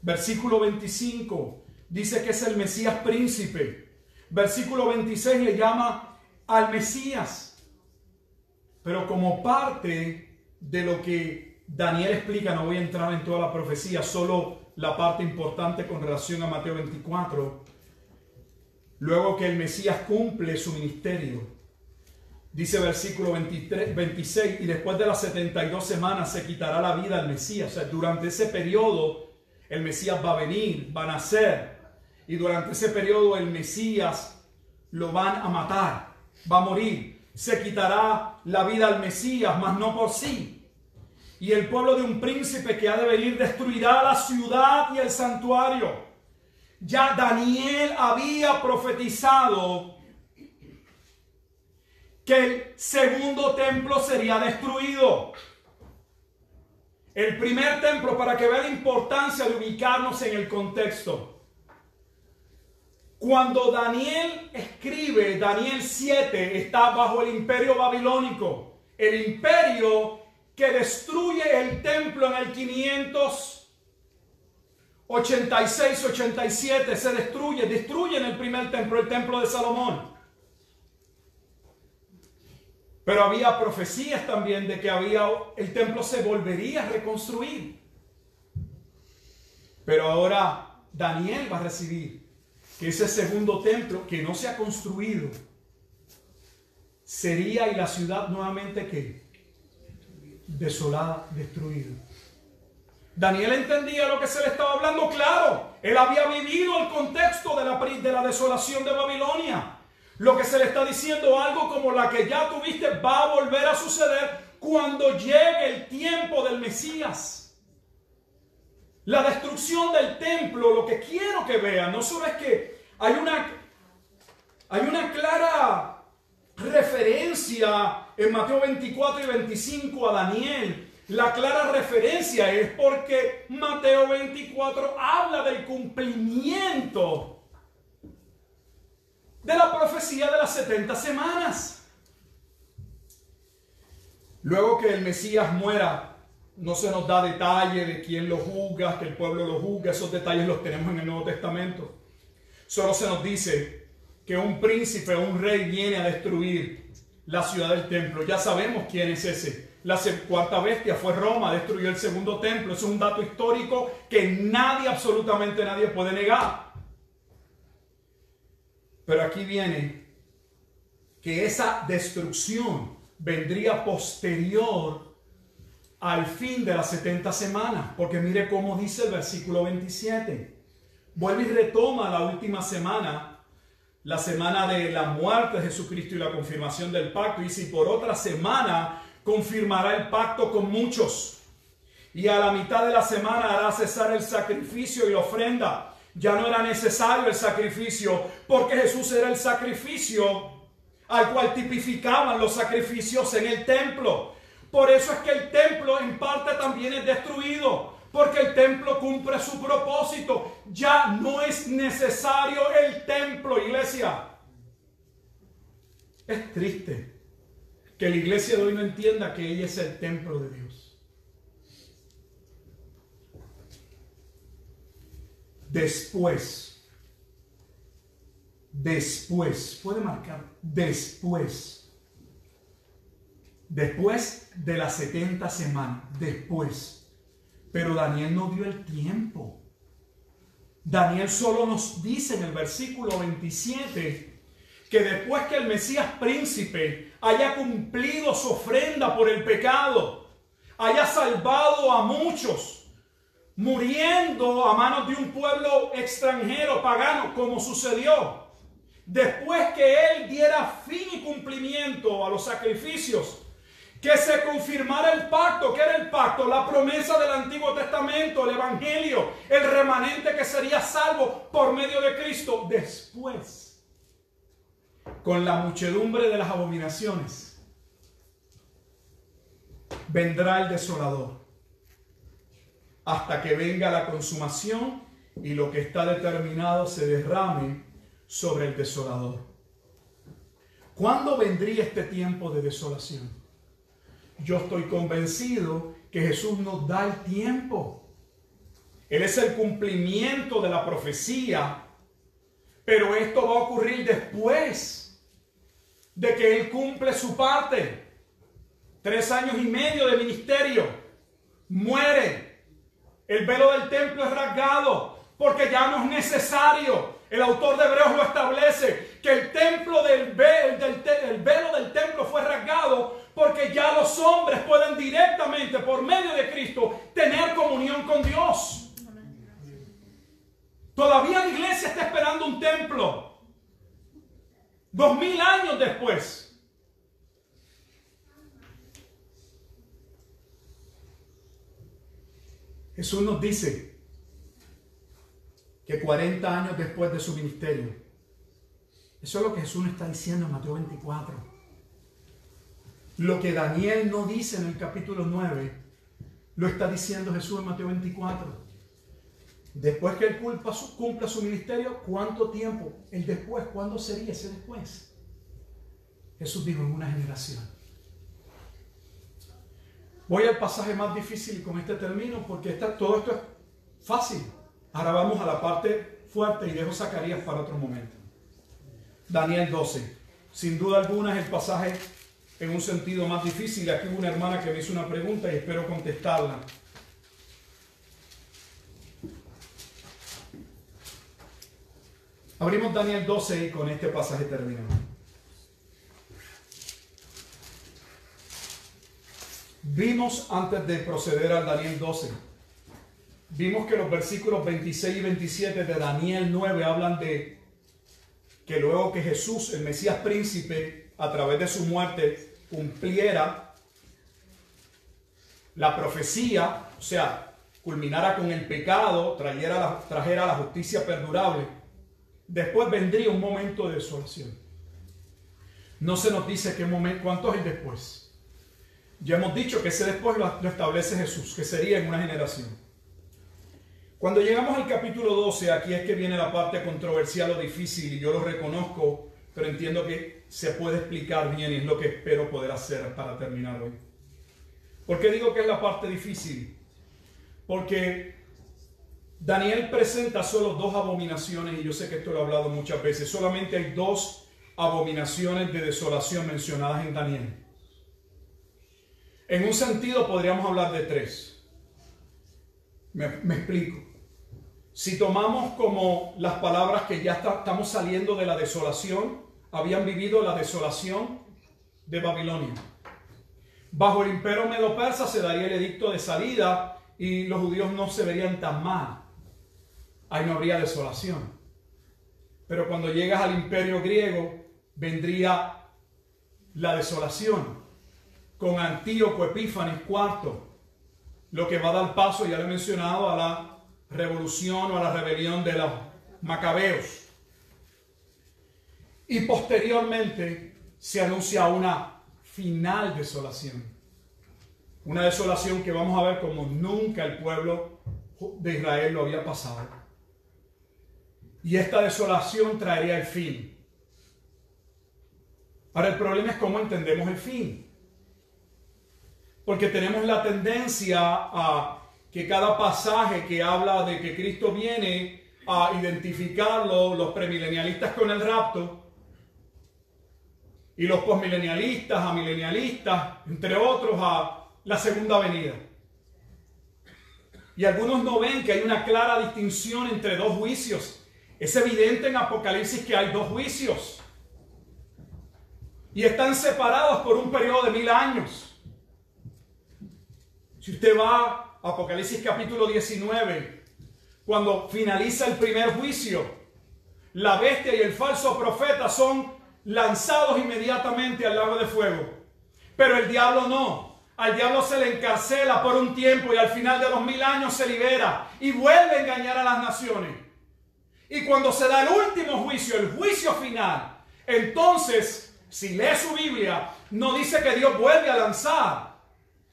Versículo 25 dice que es el Mesías príncipe. Versículo 26 le llama al Mesías. Pero como parte de lo que Daniel explica, no voy a entrar en toda la profecía, solo la parte importante con relación a Mateo 24. Luego que el Mesías cumple su ministerio, dice versículo 26, y después de las 72 semanas se quitará la vida al Mesías. O sea, durante ese periodo el Mesías va a venir, va a nacer, y durante ese periodo el Mesías lo van a matar. va a morir. Se quitará la vida al Mesías, mas no por sí. Y el pueblo de un príncipe que ha de venir destruirá la ciudad y el santuario. Ya Daniel había profetizado que el segundo templo sería destruido. El primer templo, para que vea la importancia de ubicarnos en el contexto. Cuando Daniel escribe, Daniel 7, está bajo el imperio babilónico. El imperio que destruye el templo en el 586-87, se destruyen el primer templo, el templo de Salomón. Pero había profecías también de que el templo se volvería a reconstruir. Pero ahora Daniel va a recibir que ese segundo templo que no se ha construido sería, y la ciudad nuevamente ¿qué? Desolada, destruida. Daniel entendía lo que se le estaba hablando, claro. Él había vivido el contexto de la desolación de Babilonia. Lo que se le está diciendo, algo como la que ya tuviste, va a volver a suceder cuando llegue el tiempo del Mesías. La destrucción del templo, lo que quiero que vean, no solo es que hay una clara referencia en Mateo 24 y 25 a Daniel. La clara referencia es porque Mateo 24 habla del cumplimiento de la profecía de las 70 semanas. Luego que el Mesías muera, no se nos da detalle de quién lo juzga, que el pueblo lo juzga. Esos detalles los tenemos en el Nuevo Testamento. Solo se nos dice que un príncipe, un rey viene a destruir la ciudad del templo. Ya sabemos quién es ese. La cuarta bestia fue Roma, destruyó el segundo templo. Eso es un dato histórico que nadie, absolutamente nadie puede negar. Pero aquí viene que esa destrucción vendría posterior al fin de las 70 semanas. Porque mire cómo dice el versículo 27. Vuelve y retoma la última semana, la semana de la muerte de Jesucristo y la confirmación del pacto. Y si por otra semana confirmará el pacto con muchos. Y a la mitad de la semana hará cesar el sacrificio y la ofrenda. Ya no era necesario el sacrificio, porque Jesús era el sacrificio al cual tipificaban los sacrificios en el templo. Por eso es que el templo en parte también es destruido, porque el templo cumple su propósito. Ya no es necesario el templo, iglesia. Es triste que la iglesia de hoy no entienda que ella es el templo de Dios. Después, puede marcar, después de las 70 semanas, después. Pero Daniel no dio el tiempo. Daniel solo nos dice en el versículo 27 que después que el Mesías príncipe haya cumplido su ofrenda por el pecado, haya salvado a muchos, muriendo a manos de un pueblo extranjero, pagano, como sucedió. Después que él diera fin y cumplimiento a los sacrificios, que se confirmara el pacto. ¿Qué era el pacto? La promesa del Antiguo Testamento, el Evangelio, el remanente que sería salvo por medio de Cristo. Después, con la muchedumbre de las abominaciones, vendrá el desolador, hasta que venga la consumación y lo que está determinado se derrame sobre el desolador. ¿Cuándo vendría este tiempo de desolación? Yo estoy convencido que Jesús nos da el tiempo. Él es el cumplimiento de la profecía, pero esto va a ocurrir después de que Él cumple su parte. 3 años y medio de ministerio. Muere. El velo del templo es rasgado porque ya no es necesario. El autor de Hebreos lo establece, que el velo del templo fue rasgado porque ya los hombres pueden directamente, por medio de Cristo, tener comunión con Dios. Todavía la iglesia está esperando un templo. 2000 años después. Jesús nos dice que 40 años después de su ministerio, eso es lo que Jesús nos está diciendo en Mateo 24. Lo que Daniel no dice en el capítulo 9, lo está diciendo Jesús en Mateo 24. Después que él cumpla su ministerio, ¿cuánto tiempo? El después, ¿cuándo sería ese después? Jesús dijo, en una generación. Voy al pasaje más difícil y con este termino, porque todo esto es fácil. Ahora vamos a la parte fuerte y dejo Zacarías para otro momento. Daniel 12. Sin duda alguna es el pasaje en un sentido más difícil. Aquí hubo una hermana que me hizo una pregunta y espero contestarla. Abrimos Daniel 12 y con este pasaje terminamos. Vimos antes de proceder al Daniel 12, vimos que los versículos 26 y 27 de Daniel 9 hablan de que luego que Jesús, el Mesías príncipe, a través de su muerte, cumpliera la profecía, o sea, culminara con el pecado, trajera la justicia perdurable. Después vendría un momento de desolación. No se nos dice qué momento, cuánto es el después. Ya hemos dicho que ese después lo establece Jesús, que sería en una generación. Cuando llegamos al capítulo 12, aquí es que viene la parte controversial o difícil, y yo lo reconozco, pero entiendo que se puede explicar bien y es lo que espero poder hacer para terminar hoy. ¿Por qué digo que es la parte difícil? Porque Daniel presenta solo dos abominaciones, y yo sé que esto lo he hablado muchas veces. Solamente hay dos abominaciones de desolación mencionadas en Daniel. En un sentido podríamos hablar de tres. Me explico. Si tomamos como las palabras que ya estamos saliendo de la desolación, habían vivido la desolación de Babilonia. Bajo el imperio medo-persa se daría el edicto de salida y los judíos no se verían tan mal. Ahí no habría desolación. Pero cuando llegas al imperio griego, vendría la desolación con Antíoco Epífanes IV, lo que va a dar paso, ya lo he mencionado, a la revolución o a la rebelión de los macabeos. Y posteriormente se anuncia una final desolación. Una desolación que vamos a ver como nunca el pueblo de Israel lo había pasado. Y esta desolación traería el fin. Ahora el problema es cómo entendemos el fin. Porque tenemos la tendencia a que cada pasaje que habla de que Cristo viene a identificarlo, los premilenialistas con el rapto, y los posmilenialistas a milenialistas, entre otros a la segunda venida. Y algunos no ven que hay una clara distinción entre dos juicios. Es evidente en Apocalipsis que hay dos juicios. Y están separados por un periodo de 1000 años. Si usted va a Apocalipsis capítulo 19, cuando finaliza el primer juicio, la bestia y el falso profeta son lanzados inmediatamente al lago de fuego. Pero el diablo no. Al diablo se le encarcela por un tiempo y al final de los 1000 años se libera y vuelve a engañar a las naciones. Y cuando se da el último juicio, el juicio final, entonces, si lee su Biblia, no dice que Dios vuelve a lanzar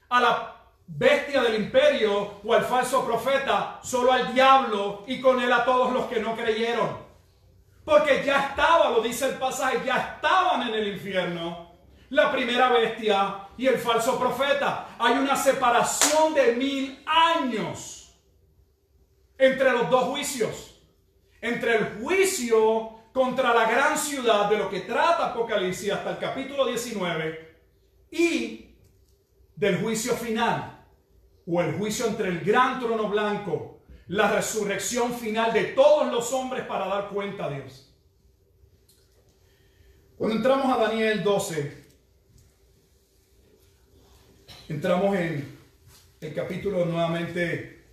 a la bestia del imperio o al falso profeta, solo al diablo y con él a todos los que no creyeron. Porque ya estaba, lo dice el pasaje, ya estaban en el infierno la primera bestia y el falso profeta. Hay una separación de 1000 años entre los dos juicios. Entre el juicio contra la gran ciudad, de lo que trata Apocalipsis hasta el capítulo 19, y del juicio final, o el juicio entre el gran trono blanco, la resurrección final de todos los hombres para dar cuenta a Dios. Cuando entramos a Daniel 12, entramos en el capítulo nuevamente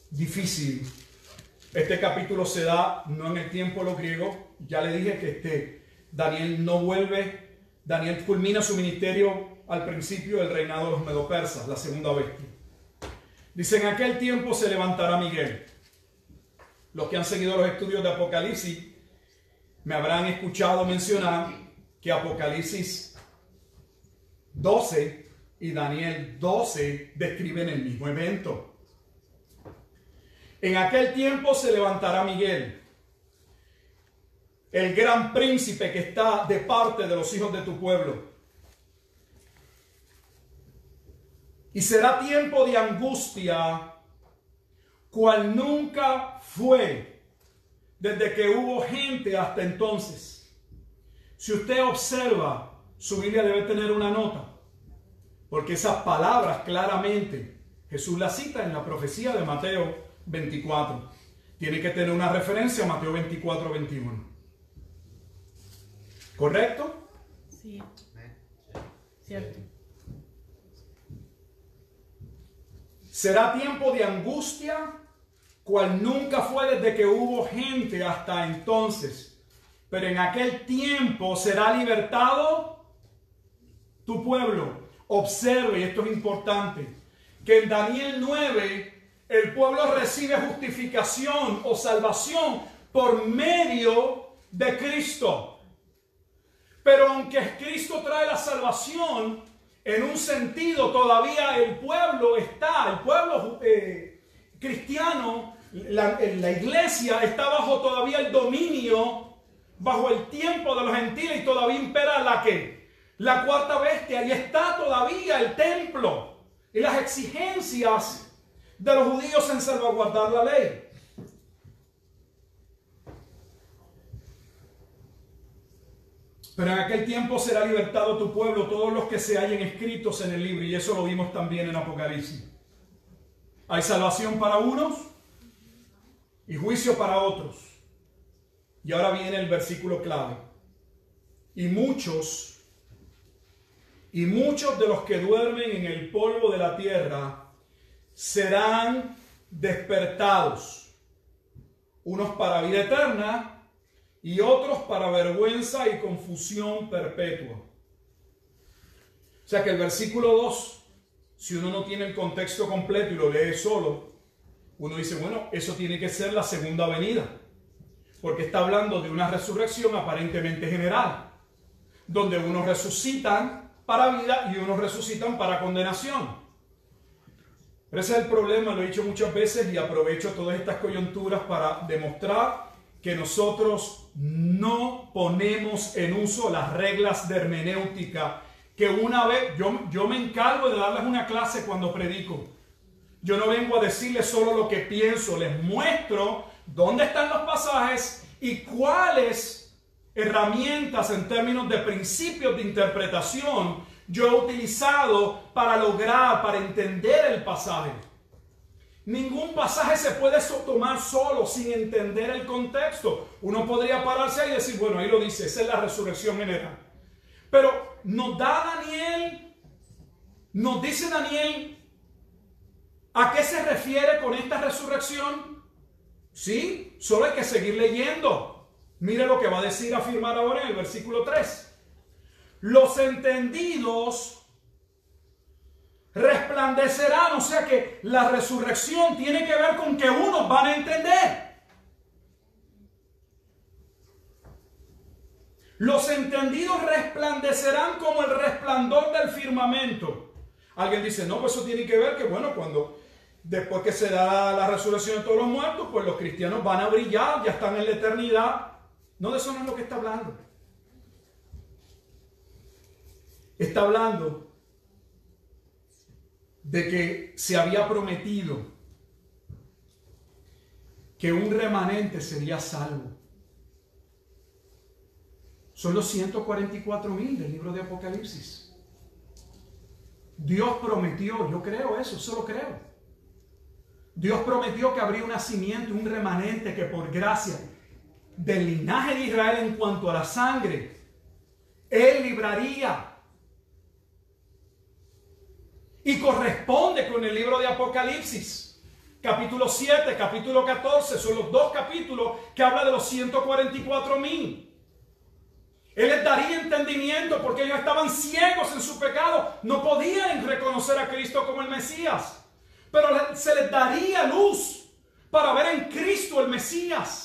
difícil, Este capítulo se da no en el tiempo de los griegos. Ya le dije que Daniel no vuelve. Daniel culmina su ministerio al principio del reinado de los medopersas, la segunda bestia. Dice, en aquel tiempo se levantará Miguel. Los que han seguido los estudios de Apocalipsis me habrán escuchado mencionar que Apocalipsis 12 y Daniel 12 describen el mismo evento. En aquel tiempo se levantará Miguel, el gran príncipe que está de parte de los hijos de tu pueblo. Y será tiempo de angustia, cual nunca fue desde que hubo gente hasta entonces. Si usted observa, su Biblia debe tener una nota, porque esas palabras claramente Jesús las cita en la profecía de Mateo 24. Tiene que tener una referencia a Mateo 24, 21. ¿Correcto? Sí. Cierto. Será tiempo de angustia, cual nunca fue desde que hubo gente hasta entonces. Pero en aquel tiempo será libertado tu pueblo. Observe, y esto es importante, que en Daniel 9 el pueblo recibe justificación o salvación por medio de Cristo. Pero aunque Cristo trae la salvación, en un sentido todavía el pueblo cristiano, la iglesia está bajo todavía el dominio, bajo el tiempo de los gentiles, y todavía impera la cuarta bestia, y está todavía el templo y las exigencias de los judíos en salvaguardar la ley. Pero en aquel tiempo será libertado tu pueblo, todos los que se hallen escritos en el libro, y eso lo vimos también en Apocalipsis. Hay salvación para unos y juicio para otros. Y ahora viene el versículo clave. Y muchos de los que duermen en el polvo de la tierra serán despertados, unos para vida eterna y otros para vergüenza y confusión perpetua. O sea que el versículo 2, si uno no tiene el contexto completo y lo lee solo, uno dice, bueno, eso tiene que ser la segunda venida, porque está hablando de una resurrección aparentemente general, donde unos resucitan para vida y unos resucitan para condenación. Pero ese es el problema, lo he dicho muchas veces y aprovecho todas estas coyunturas para demostrar que nosotros no ponemos en uso las reglas de hermenéutica que una vez, yo me encargo de darles una clase cuando predico. Yo no vengo a decirles solo lo que pienso, les muestro dónde están los pasajes y cuáles herramientas en términos de principios de interpretación yo he utilizado para entender el pasaje. Ningún pasaje se puede tomar solo sin entender el contexto. Uno podría pararse ahí y decir, bueno, ahí lo dice, esa es la resurrección general. Pero nos dice Daniel, ¿a qué se refiere con esta resurrección? Sí, solo hay que seguir leyendo. Mire lo que va a decir, afirmar ahora en el versículo 3. Los entendidos resplandecerán, o sea que la resurrección tiene que ver con que unos van a entender. Los entendidos resplandecerán como el resplandor del firmamento. Alguien dice, no, pues eso tiene que ver que, bueno, después que se da la resurrección de todos los muertos, pues los cristianos van a brillar, ya están en la eternidad. No, de eso no es lo que está hablando. Está hablando de que se había prometido que un remanente sería salvo. Son los 144,000 del libro de Apocalipsis. Dios prometió, yo creo eso, solo creo. Dios prometió que habría una simiente, un remanente que por gracia del linaje de Israel en cuanto a la sangre, Él libraría. Y corresponde con el libro de Apocalipsis. Capítulo 7, capítulo 14, son los dos capítulos que habla de los 144,000. Él les daría entendimiento porque ellos estaban ciegos en su pecado. No podían reconocer a Cristo como el Mesías. Pero se les daría luz para ver en Cristo el Mesías.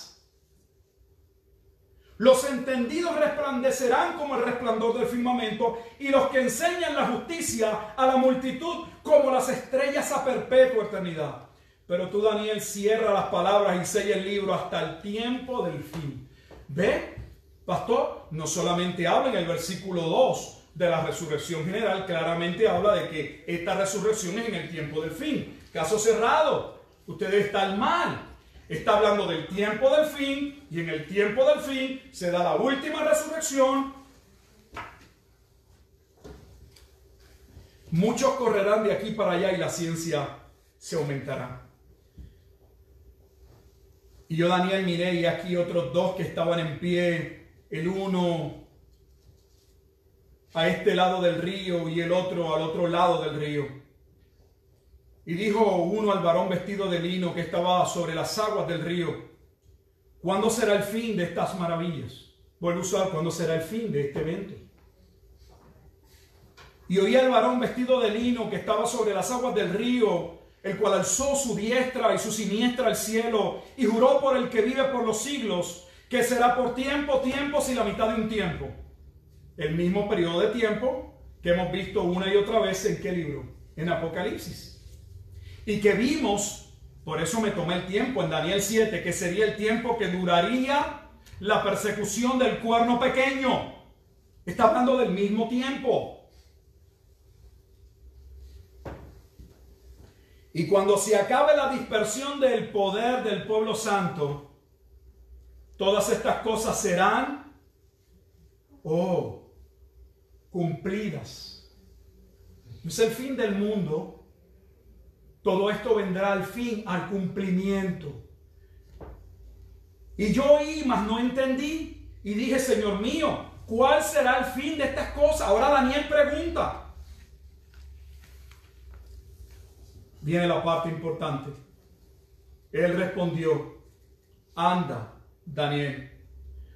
Los entendidos resplandecerán como el resplandor del firmamento, y los que enseñan la justicia a la multitud como las estrellas a perpetua eternidad. Pero tú, Daniel, cierra las palabras y sella el libro hasta el tiempo del fin. ¿Ve? Pastor, no solamente habla en el versículo 2 de la resurrección general, claramente habla de que esta resurrección es en el tiempo del fin. Caso cerrado, ustedes están mal. Está hablando del tiempo del fin, y en el tiempo del fin se da la última resurrección. Muchos correrán de aquí para allá y la ciencia se aumentará. Y yo, Daniel, miré y aquí otros dos que estaban en pie, el uno a este lado del río y el otro al otro lado del río. Y dijo uno al varón vestido de lino que estaba sobre las aguas del río: ¿cuándo será el fin de estas maravillas? Vuelvo a usar: ¿cuándo será el fin de este evento? Y oí al varón vestido de lino que estaba sobre las aguas del río, el cual alzó su diestra y su siniestra al cielo y juró por el que vive por los siglos, que será por tiempos y la mitad de un tiempo. El mismo periodo de tiempo que hemos visto una y otra vez ¿en qué libro? En Apocalipsis. Y que vimos, por eso me tomé el tiempo, en Daniel 7, que sería el tiempo que duraría la persecución del cuerno pequeño. Está hablando del mismo tiempo. Y cuando se acabe la dispersión del poder del pueblo santo, todas estas cosas serán cumplidas. Es el fin del mundo. Todo esto vendrá al fin, al cumplimiento. Y yo oí, mas no entendí. Y dije: Señor mío, ¿cuál será el fin de estas cosas? Ahora Daniel pregunta. Viene la parte importante. Él respondió: anda, Daniel,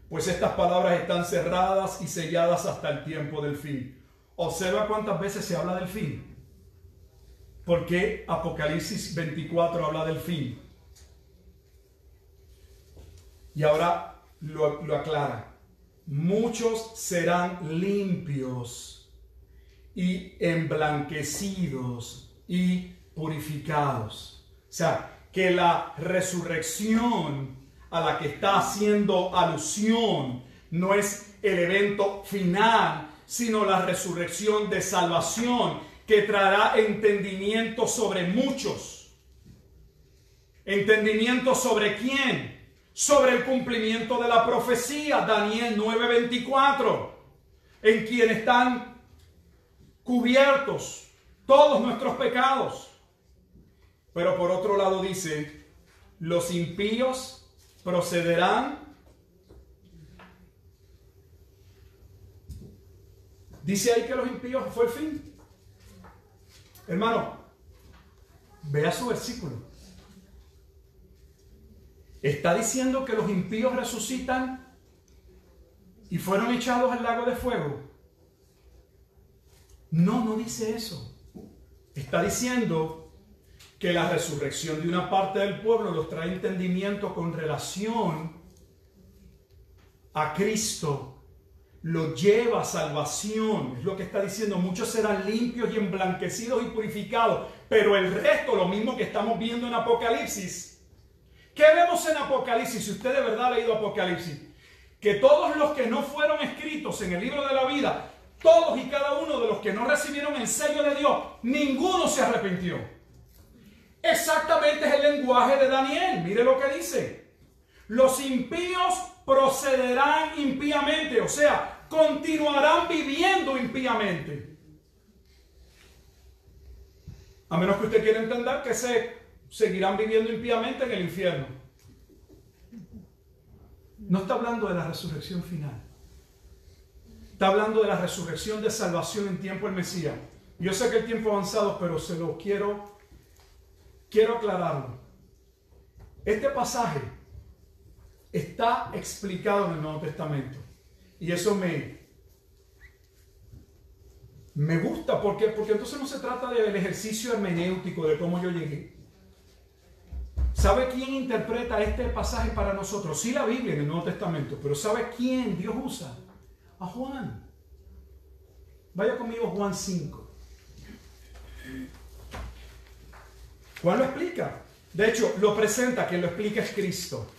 pues estas palabras están cerradas y selladas hasta el tiempo del fin. Observa cuántas veces se habla del fin. ¿Por qué Apocalipsis 24 habla del fin? Y ahora lo aclara. Muchos serán limpios y emblanquecidos y purificados. O sea, que la resurrección a la que está haciendo alusión no es el evento final, sino la resurrección de salvación que traerá entendimiento sobre muchos. ¿Entendimiento sobre quién? Sobre el cumplimiento de la profecía, Daniel 9:24, en quien están cubiertos todos nuestros pecados. Pero por otro lado dice: los impíos procederán. Dice ahí que los impíos fue el fin. Hermano, vea su versículo. ¿Está diciendo que los impíos resucitan y fueron echados al lago de fuego? No, no dice eso. Está diciendo que la resurrección de una parte del pueblo los trae entendimiento con relación a Cristo. Lo lleva a salvación. Es lo que está diciendo. Muchos serán limpios y emblanquecidos y purificados. Pero el resto, lo mismo que estamos viendo en Apocalipsis. ¿Qué vemos en Apocalipsis? Si usted de verdad ha leído Apocalipsis, que todos los que no fueron escritos en el libro de la vida, todos y cada uno de los que no recibieron el sello de Dios, ninguno se arrepintió. Exactamente es el lenguaje de Daniel. Mire lo que dice. Los impíos procederán impíamente, o sea, continuarán viviendo impíamente. A menos que usted quiera entender que seguirán viviendo impíamente en el infierno. No está hablando de la resurrección final. Está hablando de la resurrección de salvación en tiempo del Mesías. Yo sé que el tiempo ha avanzado, pero se lo quiero aclararlo. Este pasaje está explicado en el Nuevo Testamento. Y eso me gusta porque entonces no se trata del ejercicio hermenéutico de cómo yo llegué. ¿Sabe quién interpreta este pasaje para nosotros? Sí, la Biblia en el Nuevo Testamento, pero ¿sabe quién Dios usa? A Juan. Vaya conmigo a Juan 5. Juan lo explica. De hecho, lo presenta, quien lo explica es Cristo.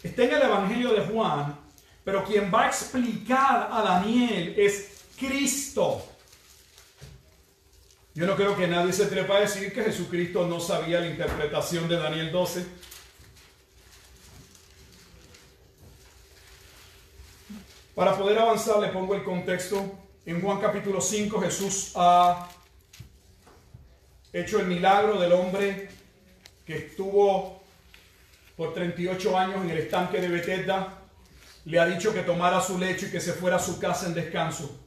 Está en el Evangelio de Juan, pero quien va a explicar a Daniel es Cristo. Yo no creo que nadie se atreva a decir que Jesucristo no sabía la interpretación de Daniel 12. Para poder avanzar, le pongo el contexto. En Juan capítulo 5, Jesús ha hecho el milagro del hombre que estuvo por 38 años en el estanque de Betesda. Le ha dicho que tomara su lecho y que se fuera a su casa en descanso.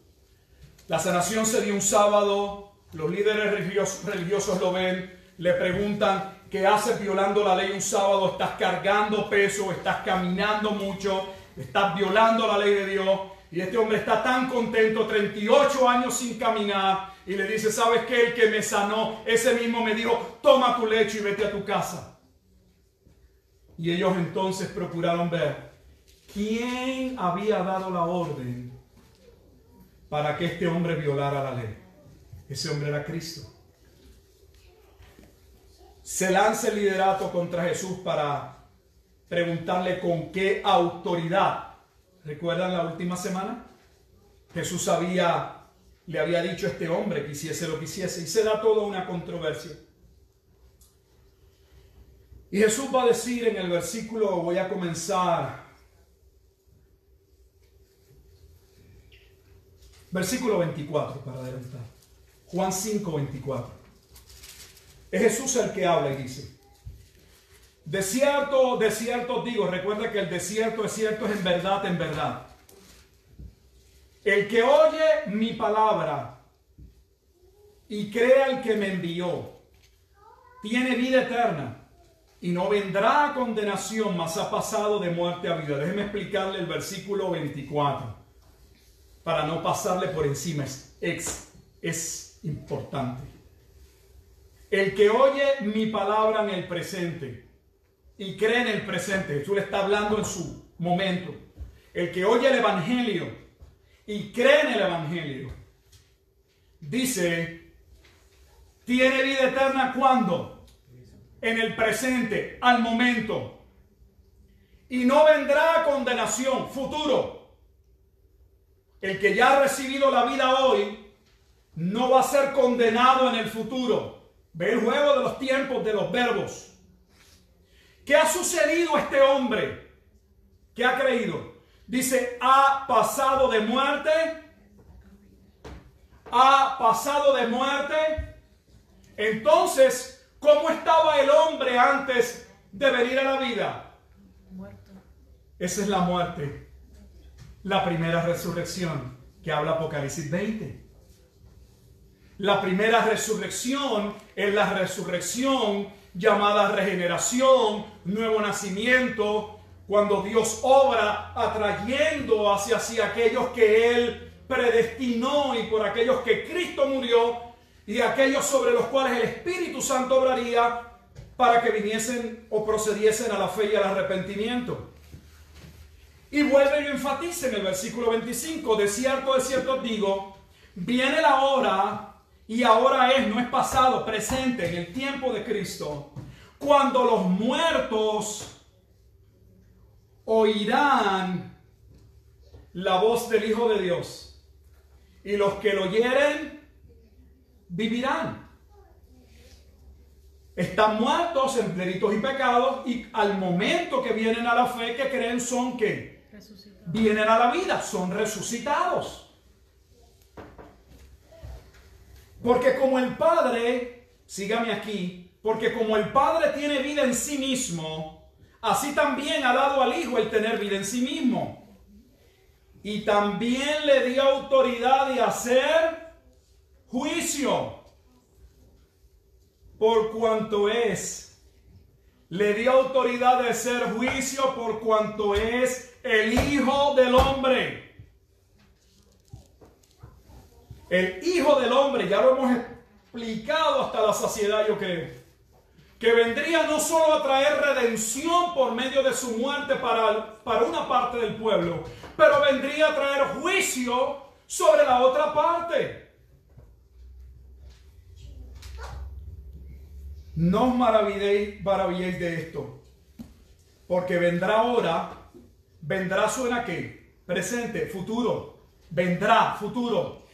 La sanación se dio un sábado. Los líderes religiosos lo ven, le preguntan, ¿qué haces violando la ley un sábado? ¿Estás cargando peso? ¿Estás caminando mucho? ¿Estás violando la ley de Dios? Y este hombre está tan contento, 38 años sin caminar, y le dice, ¿sabes qué? El que me sanó, ese mismo me dijo, toma tu lecho y vete a tu casa. Y ellos entonces procuraron ver quién había dado la orden para que este hombre violara la ley. Ese hombre era Cristo. Se lanza el liderato contra Jesús para preguntarle con qué autoridad. ¿Recuerdan la última semana? Jesús le había dicho a este hombre que hiciese lo que hiciese, y se da toda una controversia. Y Jesús va a decir en el versículo, voy a comenzar, versículo 24 para adelantar. Juan 5, 24. Es Jesús el que habla y dice, de cierto os digo, recuerda que el de cierto es en verdad, en verdad. El que oye mi palabra y cree al que me envió, tiene vida eterna y no vendrá a condenación, mas ha pasado de muerte a vida. Déjeme explicarle el versículo 24 para no pasarle por encima. Es importante. El que oye mi palabra en el presente y cree en el presente, Jesús le está hablando en su momento. El que oye el evangelio y cree en el evangelio, dice, tiene vida eterna. ¿cuándo? En el presente, al momento, y no vendrá a condenación, futuro. El que ya ha recibido la vida hoy no va a ser condenado en el futuro. Ve el juego de los tiempos, de los verbos. ¿Qué ha sucedido a este hombre que ha creído? Dice, ha pasado de muerte. Ha pasado de muerte. Entonces, ¿cómo estaba el hombre antes de venir a la vida? Muerto. Esa es la muerte. La primera resurrección que habla Apocalipsis 20. La primera resurrección es la resurrección llamada regeneración, nuevo nacimiento, cuando Dios obra atrayendo hacia sí aquellos que Él predestinó y por aquellos que Cristo murió y aquellos sobre los cuales el Espíritu Santo obraría para que viniesen o procediesen a la fe y al arrepentimiento. Y vuelve y lo enfatiza en el versículo 25, de cierto os digo, viene la hora. Y ahora no es pasado, presente, en el tiempo de Cristo, cuando los muertos oirán la voz del Hijo de Dios, y los que lo oyeren vivirán. Están muertos en delitos y pecados, y al momento que vienen a la fe, que creen son que vienen a la vida, son resucitados. Porque como el Padre, sígame aquí, porque como el Padre tiene vida en sí mismo, así también ha dado al Hijo el tener vida en sí mismo. Y también le dio autoridad de hacer juicio, por cuanto es le dio autoridad de hacer juicio por cuanto es el Hijo del Hombre. El Hijo del Hombre, ya lo hemos explicado hasta la saciedad, yo creo, que vendría no solo a traer redención por medio de su muerte para una parte del pueblo, pero vendría a traer juicio sobre la otra parte. No os maravilléis de esto, porque vendrá ahora, vendrá suena ¿qué? Presente, futuro, vendrá, futuro.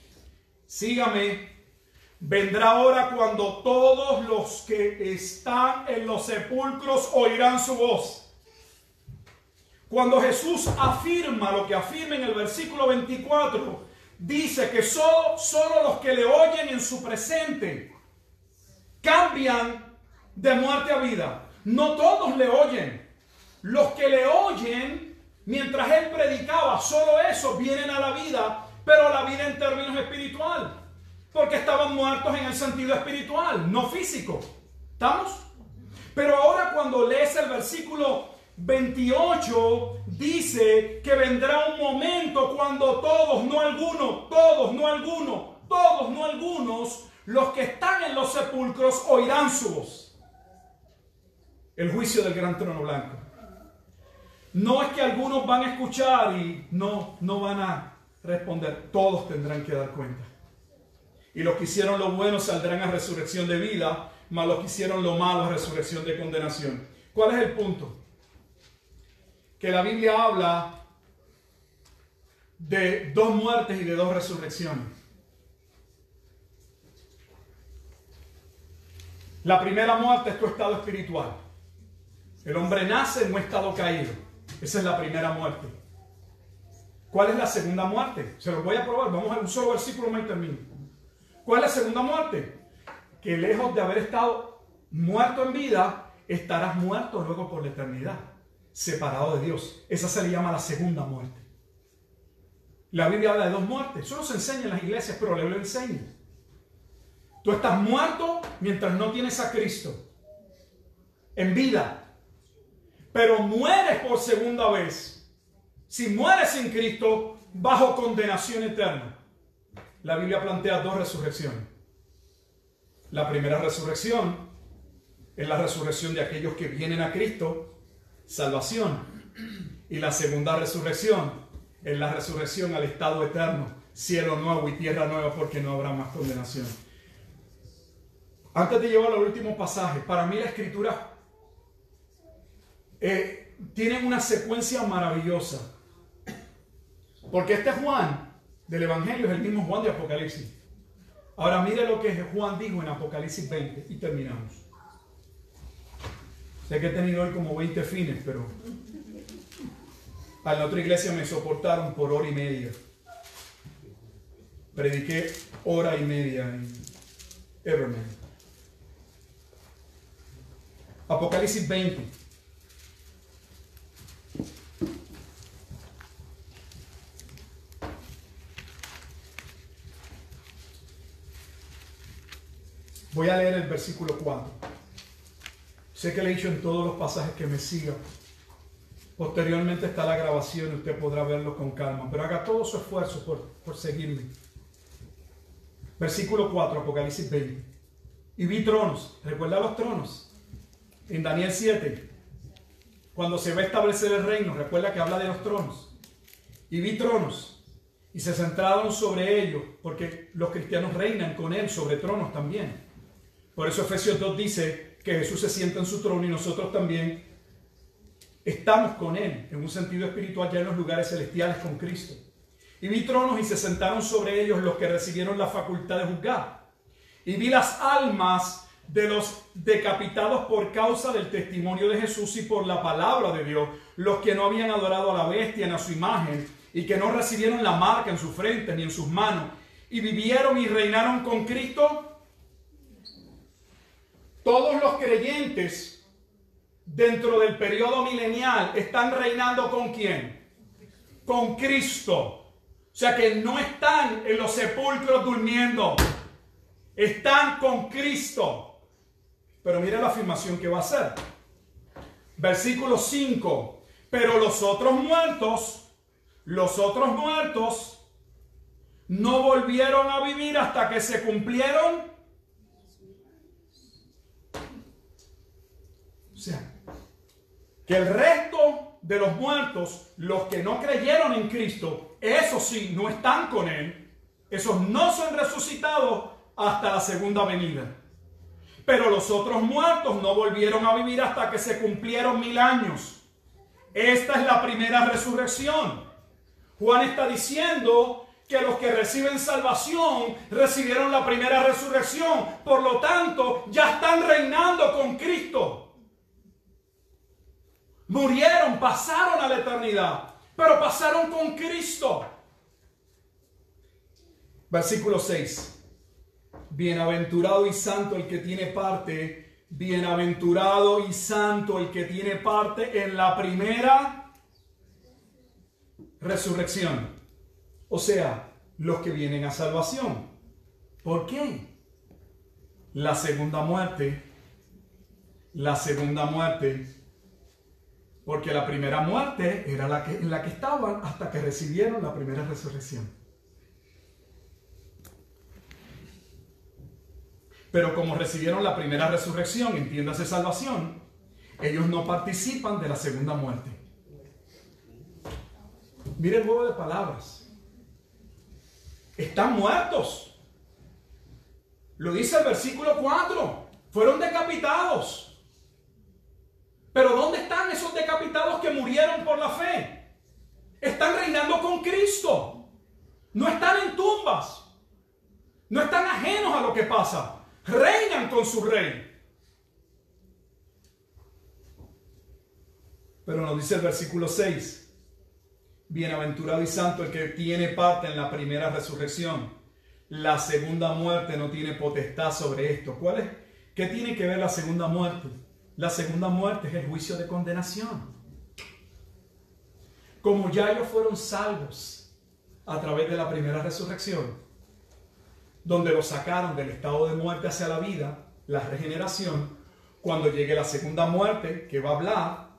Sígame. Vendrá ahora cuando todos los que están en los sepulcros oirán su voz. Cuando Jesús afirma lo que afirma en el versículo 24, dice que solo los que le oyen en su presente cambian de muerte a vida. No todos le oyen. Los que le oyen mientras él predicaba, solo esos vienen a la vida, pero a la vida en términos espiritual. Porque estaban muertos en el sentido espiritual, no físico. ¿Estamos? Pero ahora cuando lees el versículo 28, dice que vendrá un momento cuando todos, no algunos, los que están en los sepulcros oirán su voz. El juicio del gran trono blanco. No es que algunos van a escuchar y no van a responder. Todos tendrán que dar cuenta. Y los que hicieron lo bueno saldrán a resurrección de vida, mas los que hicieron lo malo a resurrección de condenación. ¿Cuál es el punto? Que la Biblia habla de dos muertes y de dos resurrecciones. La primera muerte es tu estado espiritual. El hombre nace en un estado caído. Esa es la primera muerte. ¿Cuál es la segunda muerte? Se los voy a probar. Vamos a un solo versículo más y termino. ¿Cuál es la segunda muerte? Que lejos de haber estado muerto en vida, estarás muerto luego por la eternidad, separado de Dios. Esa se le llama la segunda muerte. La Biblia habla de dos muertes. Eso no se enseña en las iglesias, pero le lo enseña. Tú estás muerto mientras no tienes a Cristo en vida, pero mueres por segunda vez. Si mueres sin Cristo, bajo condenación eterna. La Biblia plantea dos resurrecciones. La primera resurrección es la resurrección de aquellos que vienen a Cristo, salvación. Y la segunda resurrección es la resurrección al estado eterno, cielo nuevo y tierra nueva, porque no habrá más condenación. Antes de llevar al último pasaje, para mí la Escritura tiene una secuencia maravillosa. Porque este Juan del Evangelio es el mismo Juan de Apocalipsis. Ahora mire lo que Juan dijo en Apocalipsis 20 y terminamos. Sé que he tenido hoy como 20 fines, pero a la otra iglesia me soportaron por hora y media. Prediqué hora y media en Everman. Apocalipsis 20. Voy a leer el versículo 4. Sé que le he dicho en todos los pasajes que me siga. Posteriormente está la grabación y usted podrá verlo con calma. Pero haga todo su esfuerzo por seguirme. Versículo 4, Apocalipsis 20. Y vi tronos. ¿Recuerda los tronos? En Daniel 7. Cuando se va a establecer el reino, recuerda que habla de los tronos. Y vi tronos. Y se sentaron sobre ellos. Porque los cristianos reinan con él sobre tronos también. Por eso Efesios 2 dice que Jesús se sienta en su trono y nosotros también estamos con Él, en un sentido espiritual, ya en los lugares celestiales con Cristo. Y vi tronos y se sentaron sobre ellos los que recibieron la facultad de juzgar. Y vi las almas de los decapitados por causa del testimonio de Jesús y por la palabra de Dios, los que no habían adorado a la bestia ni a su imagen y que no recibieron la marca en su frente ni en sus manos, y vivieron y reinaron con Cristo. Todos los creyentes dentro del periodo milenial están reinando ¿con quién? Con Cristo. O sea que no están en los sepulcros durmiendo. Están con Cristo. Pero mira la afirmación que va a hacer. Versículo 5. Pero los otros muertos no volvieron a vivir hasta que se cumplieron. O sea, que el resto de los muertos, los que no creyeron en Cristo, esos sí, no están con Él. Esos no son resucitados hasta la segunda venida. Pero los otros muertos no volvieron a vivir hasta que se cumplieron 1000 años. Esta es la primera resurrección. Juan está diciendo que los que reciben salvación recibieron la primera resurrección. Por lo tanto, ya están reinando con Cristo. Murieron, pasaron a la eternidad, pero pasaron con Cristo. Versículo 6. Bienaventurado y santo el que tiene parte. Bienaventurado y santo el que tiene parte en la primera resurrección. O sea, los que vienen a salvación. ¿Por qué? La segunda muerte. Porque la primera muerte era en la que estaban hasta que recibieron la primera resurrección. Pero como recibieron la primera resurrección, entiéndase salvación, ellos no participan de la segunda muerte. Mire el juego de palabras. Están muertos. Lo dice el versículo 4. Fueron decapitados. Pero ¿dónde están esos decapitados que murieron por la fe? Están reinando con Cristo. No están en tumbas. No están ajenos a lo que pasa. Reinan con su rey. Pero nos dice el versículo 6. Bienaventurado y santo el que tiene parte en la primera resurrección. La segunda muerte no tiene potestad sobre esto. ¿Qué tiene que ver la segunda muerte? La segunda muerte es el juicio de condenación. Como ya ellos fueron salvos a través de la primera resurrección, donde los sacaron del estado de muerte hacia la vida, la regeneración, cuando llegue la segunda muerte, que va a hablar,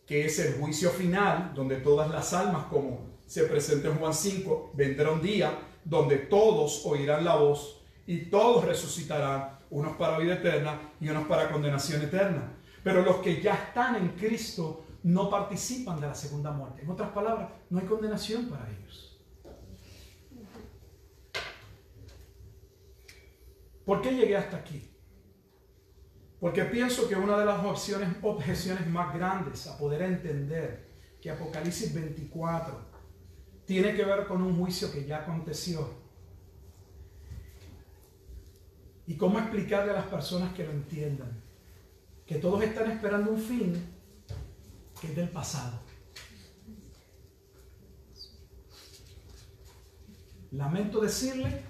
que es el juicio final, donde todas las almas, como se presenta en Juan 5, vendrá un día donde todos oirán la voz y todos resucitarán, unos para vida eterna y unos para condenación eterna. Pero los que ya están en Cristo no participan de la segunda muerte. En otras palabras, no hay condenación para ellos. ¿Por qué llegué hasta aquí? Porque pienso que una de las objeciones más grandes a poder entender que Apocalipsis 24 tiene que ver con un juicio que ya aconteció. Y cómo explicarle a las personas que lo entiendan que todos están esperando un fin que es del pasado. Lamento decirle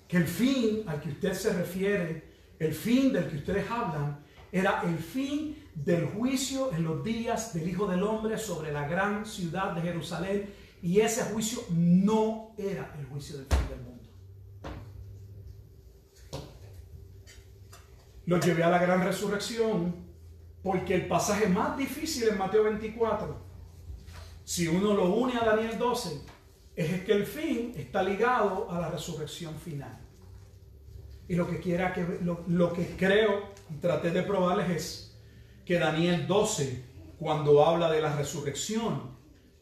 que el fin al que usted se refiere, el fin del que ustedes hablan, era el fin del juicio en los días del Hijo del Hombre sobre la gran ciudad de Jerusalén, y ese juicio no era el juicio del fin del mundo. Lo llevé a la gran resurrección porque el pasaje más difícil en Mateo 24, si uno lo une a Daniel 12, es que el fin está ligado a la resurrección final. Y lo que creo y traté de probarles es que Daniel 12, cuando habla de la resurrección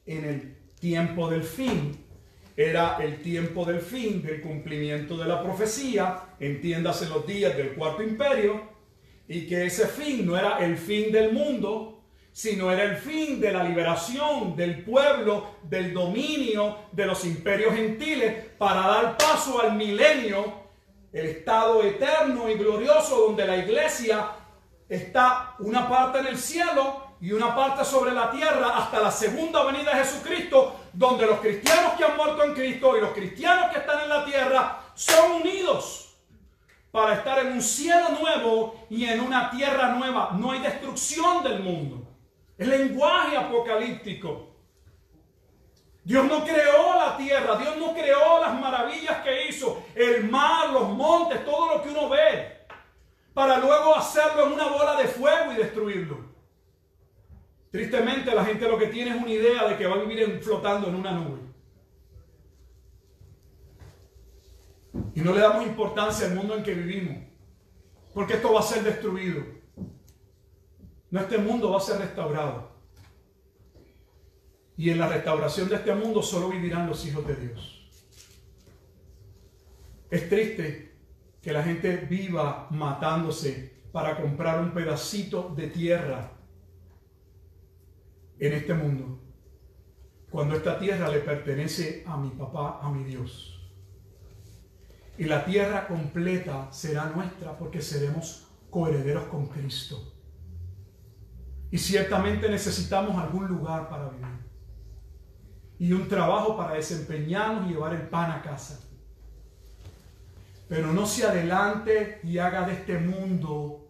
en el tiempo del fin, era el tiempo del fin del cumplimiento de la profecía, entiéndase los días del cuarto imperio, y que ese fin no era el fin del mundo, sino era el fin de la liberación del pueblo, del dominio de los imperios gentiles, para dar paso al milenio, el estado eterno y glorioso donde la iglesia está una parte en el cielo y una parte sobre la tierra hasta la segunda venida de Jesucristo, donde los cristianos que han muerto en Cristo y los cristianos que están en la tierra son unidos para estar en un cielo nuevo y en una tierra nueva. No hay destrucción del mundo. El lenguaje apocalíptico. Dios no creó la tierra, Dios no creó las maravillas que hizo, el mar, los montes, todo lo que uno ve, para luego hacerlo en una bola de fuego y destruirlo. Tristemente la gente lo que tiene es una idea de que va a vivir flotando en una nube. Y no le damos importancia al mundo en que vivimos, porque esto va a ser destruido. No, este mundo va a ser restaurado. Y en la restauración de este mundo solo vivirán los hijos de Dios. Es triste que la gente viva matándose para comprar un pedacito de tierra en este mundo, cuando esta tierra le pertenece a mi papá, a mi Dios. Y la tierra completa será nuestra porque seremos coherederos con Cristo. Y ciertamente necesitamos algún lugar para vivir y un trabajo para desempeñarnos y llevar el pan a casa. Pero no se adelante y haga de este mundo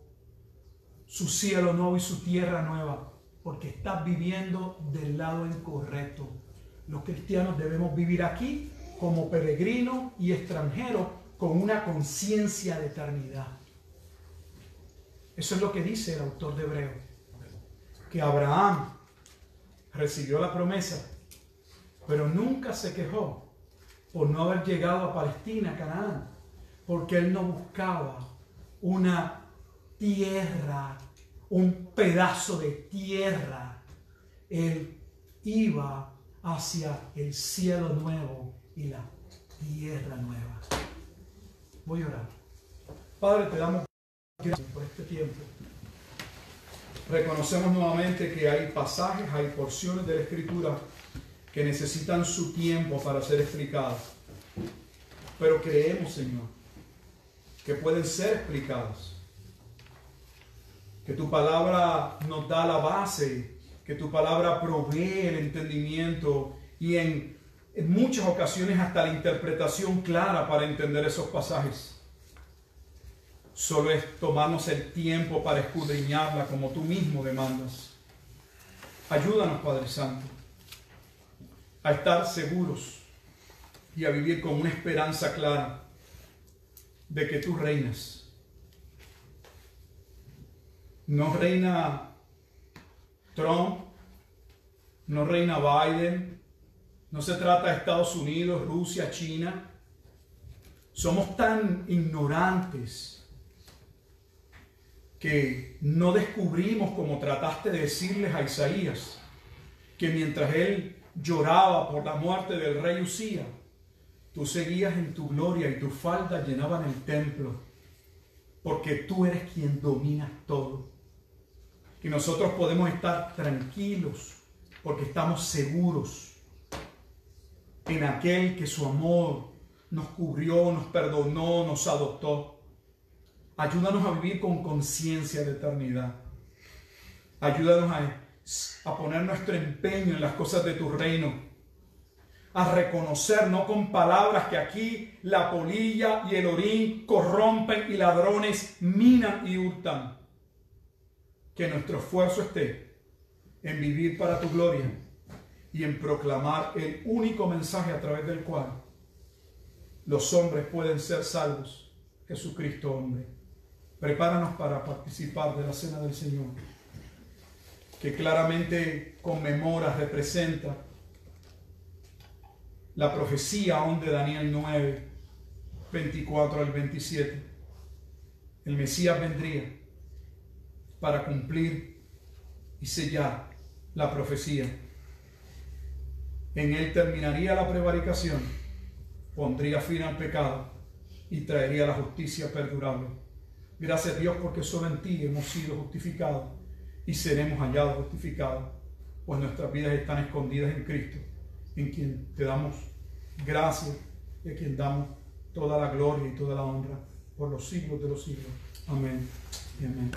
su cielo nuevo y su tierra nueva, porque estás viviendo del lado incorrecto. Los cristianos debemos vivir aquí como peregrinos y extranjeros con una conciencia de eternidad. Eso es lo que dice el autor de Hebreos, que Abraham recibió la promesa, pero nunca se quejó por no haber llegado a Palestina, a Canaán, porque él no buscaba una tierra, un pedazo de tierra. Él iba hacia el cielo nuevo y la tierra nueva. Voy a orar. Padre, te damos gracias por este tiempo. Reconocemos nuevamente que hay pasajes, hay porciones de la Escritura que necesitan su tiempo para ser explicadas. Pero creemos, Señor, que pueden ser explicadas. Que tu palabra nos da la base, que tu palabra provee el entendimiento y en muchas ocasiones hasta la interpretación clara para entender esos pasajes. Solo es tomarnos el tiempo para escudriñarla como tú mismo demandas. Ayúdanos, Padre Santo, a estar seguros y a vivir con una esperanza clara de que tú reinas. No reina Trump, no reina Biden, no se trata de Estados Unidos, Rusia, China. Somos tan ignorantes que no descubrimos, como trataste de decirles a Isaías, que mientras él lloraba por la muerte del rey Usía, tú seguías en tu gloria y tus faldas llenaban el templo, porque tú eres quien dominas todo. Y nosotros podemos estar tranquilos porque estamos seguros en aquel que su amor nos cubrió, nos perdonó, nos adoptó. Ayúdanos a vivir con conciencia de eternidad. Ayúdanos a poner nuestro empeño en las cosas de tu reino. A reconocer, no con palabras, que aquí la polilla y el orín corrompen y ladrones minan y hurtan. Que nuestro esfuerzo esté en vivir para tu gloria y en proclamar el único mensaje a través del cual los hombres pueden ser salvos: Jesucristo hombre. Prepáranos para participar de la cena del Señor, que claramente conmemora, representa la profecía aún de Daniel 9, 24 al 27. El Mesías vendría para cumplir y sellar la profecía. En él terminaría la prevaricación, pondría fin al pecado y traería la justicia perdurable. Gracias, Dios, porque solo en ti hemos sido justificados y seremos hallados justificados, pues nuestras vidas están escondidas en Cristo, en quien te damos gracias y a quien damos toda la gloria y toda la honra por los siglos de los siglos. Amén y amén.